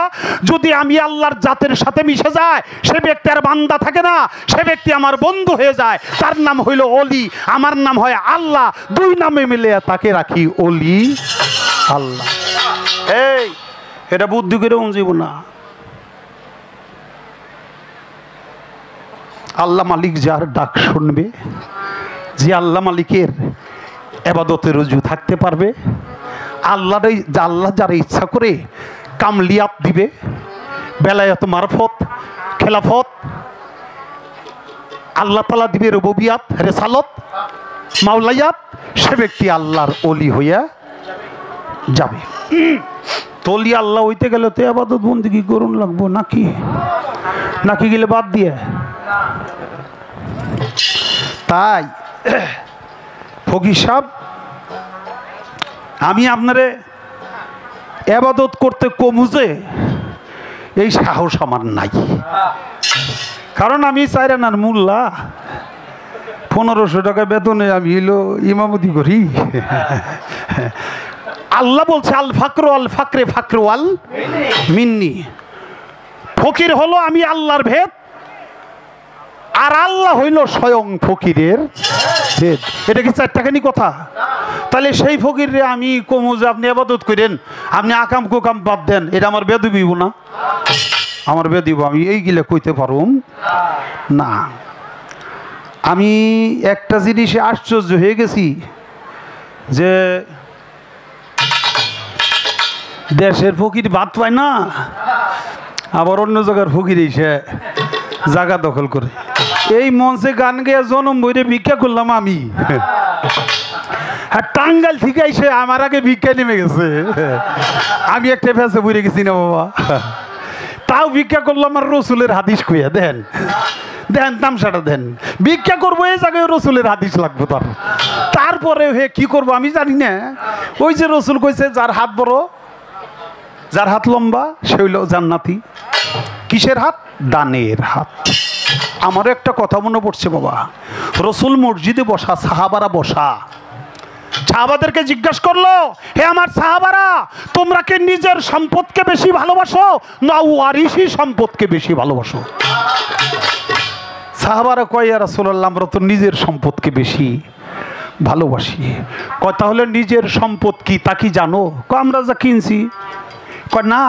যদি আমি আল্লাহর জাতের সাথে মিশে যায়, সে ব্যক্তি আর বান্দা থাকে না, সে ব্যক্তি আমার বন্ধু হয়ে যায়। তার নাম হইল অলি, আমার নাম হয় আল্লাহ। দুই নামে মিলে তাকে রাখি অলি আল্লাহ। এই এটা বুদ্ধি করে অজাইব না। আল্লাহ মালিক যার ডাক শুনবে, যে আল্লাহ মালিকের ইবাদতের রুজু থাকতে পারবে, আল্লাহ যারা ইচ্ছা করে কামলিয়াত দিবে, বেলায়াত মারফত খেলাফত, আল্লাহ তাআলা দিবে রুবুবিয়াত রিসালত মাওলায়াত, সে ব্যক্তি আল্লাহর ওলি হইয়া যাবে। তলি আল্লাহ হইতে গেলে তো ইবাদত বন্দেগী করুন লাগবো নাকি? নাকি গেলে বাদ দিয়ে? তাই ফকির সাহেব, আমি আপনারে ইবাদত করতে কমুজে এই সাহস আমার নাই। কারণ আমি চাইরানার মোল্লা, 1500 টাকা বেতনে আমি হইলো ইমামতি করি। আল্লাহ বলছে আল ফাকরু আল ফাকরে ফাকরু আল মিন্নি। ফকির হলো আমি আল্লাহর ভেদ, আর আল্লাহ হইল স্বয়ং ফকিরের ভেদ। এটা কি চারটাখানি কথা? তাহলে সেই ফকিরে আমি কমু যে আপনি ইবাদত করেন, আপনি আকাম কুকাম বাদ দেন, এটা আমার বেদবিব না? আমার বেদিব আমি এইগুলা কইতে পারুম না। আমি একটা জিনিসে আশ্চর্য হয়ে গেছি যে দেশের ফকির ভাত পায় না, আবার অন্য জায়গার ফকির এসে জায়গা দখল করে। এই মঞ্চে গান গেয়ে জনম বইরে ভিক্ষা করলাম আমি, আর টাঙ্গাইল থেকে এসে আমার আগে ভিক্ষা নেমে গেছে। আমি একটা ফেসে বইরে গেছি না বাবা, তাও ভিক্ষা করলাম। আর রসুলের হাদিস কইয়া দেন দেন তামসাটা দেন, ভিক্ষা করবো এই জায়গায় রসুলের হাদিস লাগবো। তারপরে হে কি করবো আমি জানি না। ওই যে রসুল কইছে যার হাত বড়, যার হাত লম্বা, সে হইল জান্নাতি। কিসের হাত? দানের হাত। আমার একটা কথা মনে পড়ছে বাবা, রসুল মসজিদে বসা, সাহাবারা বসা, সাহাবাদেরকে জিজ্ঞাসা করলো, হে আমার সাহাবারা, তোমরা কি নিজের সম্পদকে বেশি ভালোবাসো না ওয়ারিসি সম্পদকে বেশি ভালোবাসো? সাহাবারা কয়, ইয়া রাসূলুল্লাহ, আমরা তো নিজের সম্পদকে বেশি ভালোবাসি। কয় তাহলে নিজের সম্পদ কি তা কি জানো? কয় আমরা যা কিনছি। কয় না,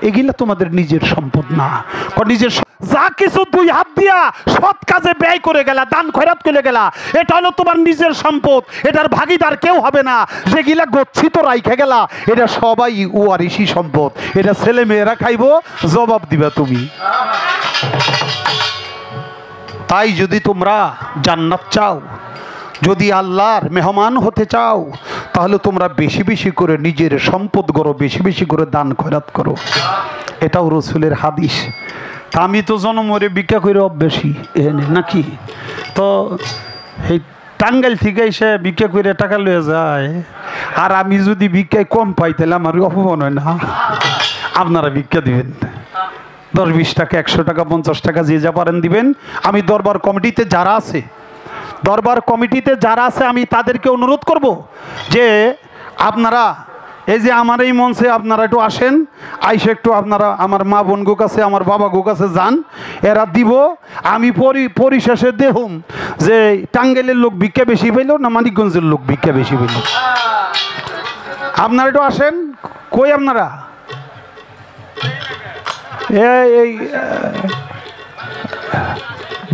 এগুলা তোমাদের নিজের সম্পদ না। কয় নিজের যা কিছু দুই হাত দিয়া সৎ কাজে ব্যয় করে গেলা, দান খয়রাত করে গেলা, এটা হলো তোমার নিজের সম্পদ। এটার ভাগিদার কেউ হবে না। যেগুলা গচ্ছিত রাইখে গেলা, এটা সবাই ওয়ারিসি সম্পদ। এটা ছেলে মেয়েরা খাইবো, জবাব দিবা তুমি। তাই যদি তোমরা জান্নাত চাও, যদি আল্লাহর মেহমান হতে চাও, তাহলে তোমরা বেশি বেশি করে নিজের সম্পদ করো, বেশি বেশি করে দান খয়রাত করো। এটাও রসুলের হাদিস। তা আমি তো জনমরে ভিক্ষা করে অভ্যাসী নাকি? তো এই টাঙ্গাইল থেকে এসে ভিক্ষা করে টাকা লয়ে যায়, আর আমি যদি ভিক্ষায় কম পাই তাহলে আমার অপমান হয় না? আপনারা ভিক্ষা দিবেন 10-20 টাকা, 100 টাকা, 50 টাকা, যে যা পারেন দিবেন। আমি দরবার কমিটিতে যারা আছে, আমি তাদেরকে অনুরোধ করব যে আপনারা এই যে আমার এই মঞ্চে আপনারা একটু আসেন, আইসে একটু আপনারা আমার মা বোন গো কাছে, আমার বাবা গো কাছে যান, এরা দিব। আমি পরিশেষে দেখুম যে টাঙ্গাইলের লোক ভিক্ষা বেশি পাইল না মানিকগঞ্জের লোক ভিক্ষা বেশি পাইল। আপনারা একটু আসেন। কই আপনারা? এই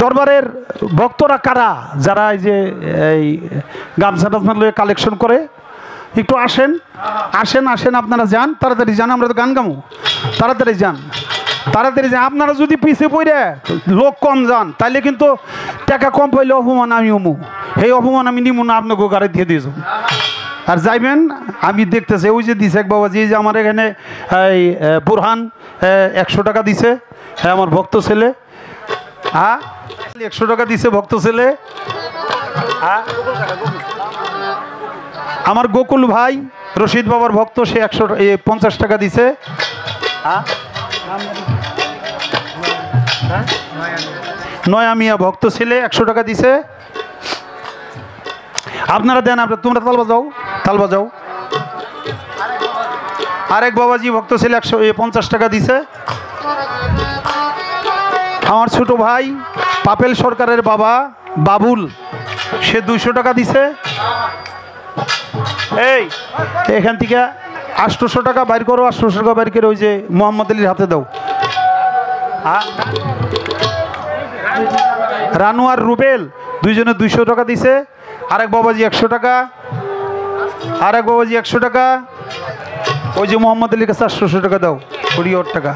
দরবারের ভক্তরা কারা, যারা এই যে এই গামছা টামছা লয়ে কালেকশন করে, একটু আসেন। আপনারা যান, তাড়াতাড়ি যান, আমরা তো গান গামো, তাড়াতাড়ি যান। তাড়াতাড়ি যান। আপনারা যদি পিছিয়ে পড়ে লোক কম যান তাইলে কিন্তু টাকা কম পাইলে অপমান আমি অমু, সেই অপমান আমি নিমু না, আপনাকে গাড়ি দিয়ে দিয়েছ। আর যাইবেন আমি দেখতেছি ওই যে দিছে এক বাবাজি, যে আমার এখানে এই বুরহান 100 টাকা দিছে, হ্যাঁ আমার ভক্ত ছেলে। হ্যাঁ 100 টাকা দিছে ভক্ত ছেলে। হ্যাঁ আমার গোকুল ভাই রশিদ বাবার ভক্ত, সে 150 টাকা দিছে। হ্যাঁ নয়া মিয়া ভক্ত ছেলে 100 টাকা দিছে। আপনারা দেন, তোমরা তাল বাজাও। আরেক বাবাজি ভক্ত ছেলে 150 টাকা দিছে। আমার ছোট ভাই পাপেল সরকারের বাবা বাবুল, সে 200 টাকা দিছে। এই এখান থেকে 800 টাকা বাইর করো, 800 টাকা বাইর করে ওই যে মোহাম্মদ আলীর হাতে দাও। রানু আর রুবেল দুইজনে 200 টাকা দিছে। আরেক বাবাজি 100 টাকা, আরেক বাবাজি 100 টাকা, ওই যে মোহাম্মদ আলীর কাছে 800 টাকা দাও, 20 টাকা।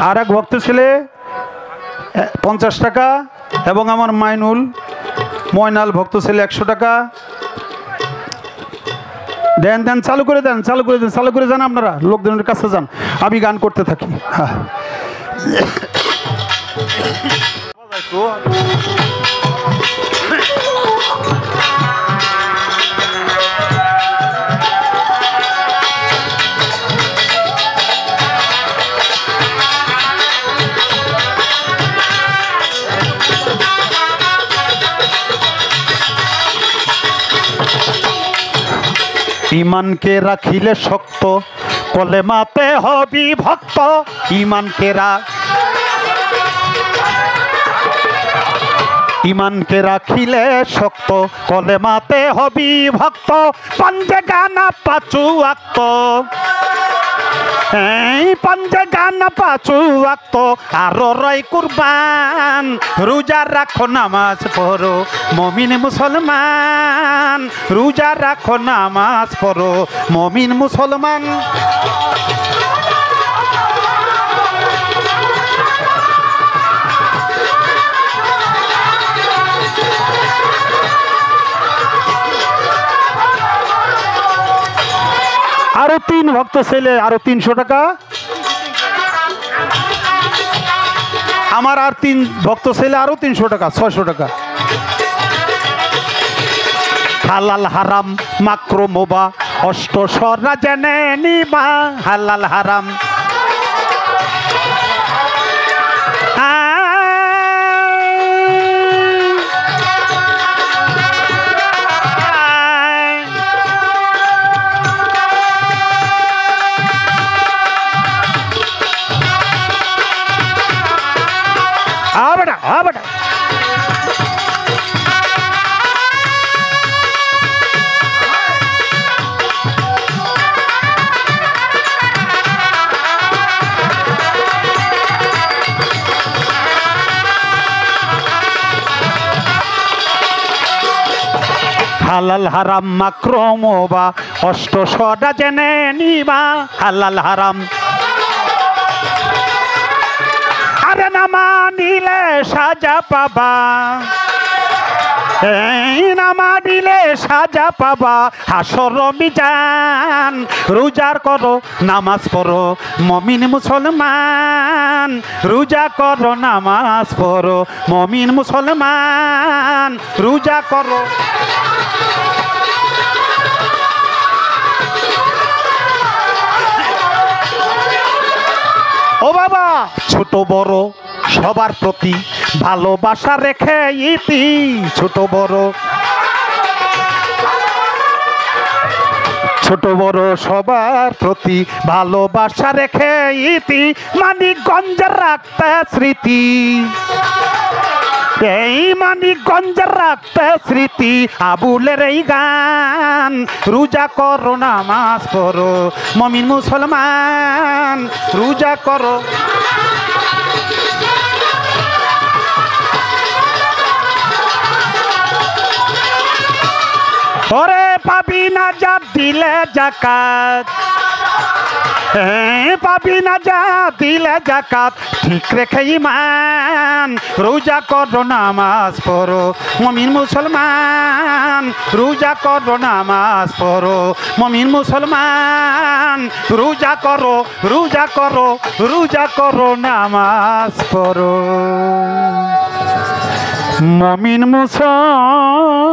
আর এক ভক্ত ছেলে 50 টাকা, এবং আমার ময়নাল ভক্ত ছেলে 100 টাকা। দেন দেন, চালু করে যান আপনারা, লোকজনের কাছে যান, আমি গান করতে থাকি। হ্যাঁ ইমানকে রাখিলে শক্ত, কলেমাতে হবি ভক্ত। ইমানকে রাখিলে শক্ত, কলেমাতে হবি ভক্ত। পাঞ্জে গানা পাচু আক্ত, পাঞ্জে গানা পাচু আক্ত। আরো রয় কুরবান, রোজা রাখো নামাজ পড়ো মমিন মুসলমান। রোজা রাখো নামাজ পড়ো মমিন মুসলমান। আরো 3 ভক্ত ছেলে আরো 300 টাকা। আমার আর 3 ভক্ত ছেলে আরো 300 টাকা, 600 টাকা। হালাল হারাম মাকরুমবা, অষ্টস্বরা জেনে নিবা। হালাল হারাম বেটা। হালাল হারাম মাকরুমবা, অষ্টস্বরা জেনে নিবা। হালাল হারাম আরে না মানিলে সাজা পাবা, না মানিলে সাজা পাবা হাসর মিজান। রোজার করো নামাজ পড়ো মমিন মুসলমান। রোজা করো নামাজ পড়ো মমিন মুসলমান। রোজা করো। ও বাবা, ছোট বড় সবার প্রতি ভালোবাসা রেখে ইতি। ছোট বড় সবার প্রতি ভালোবাসা রেখে ইতি। মানিকগঞ্জের রাখতে স্মৃতি, এই মানিকগঞ্জের রাখতে স্মৃতি। আবুলের এই গান, রোজা করো নামাজ পড়ো মমিন মুসলমান। রোজা করো। ওরে পাবি না যা দিলে জাকাত, পাবি না যা দিলে জাকাত ঠিক রেখে ইমান রোজা করো নামাজ পড়ো মুমিন মুসলমান রোজা করো নামাজ পড়ো মুমিন মুসলমান রোজা করো রোজা করো রোজা করো নামাজ পড়ো মুমিন মুসলমান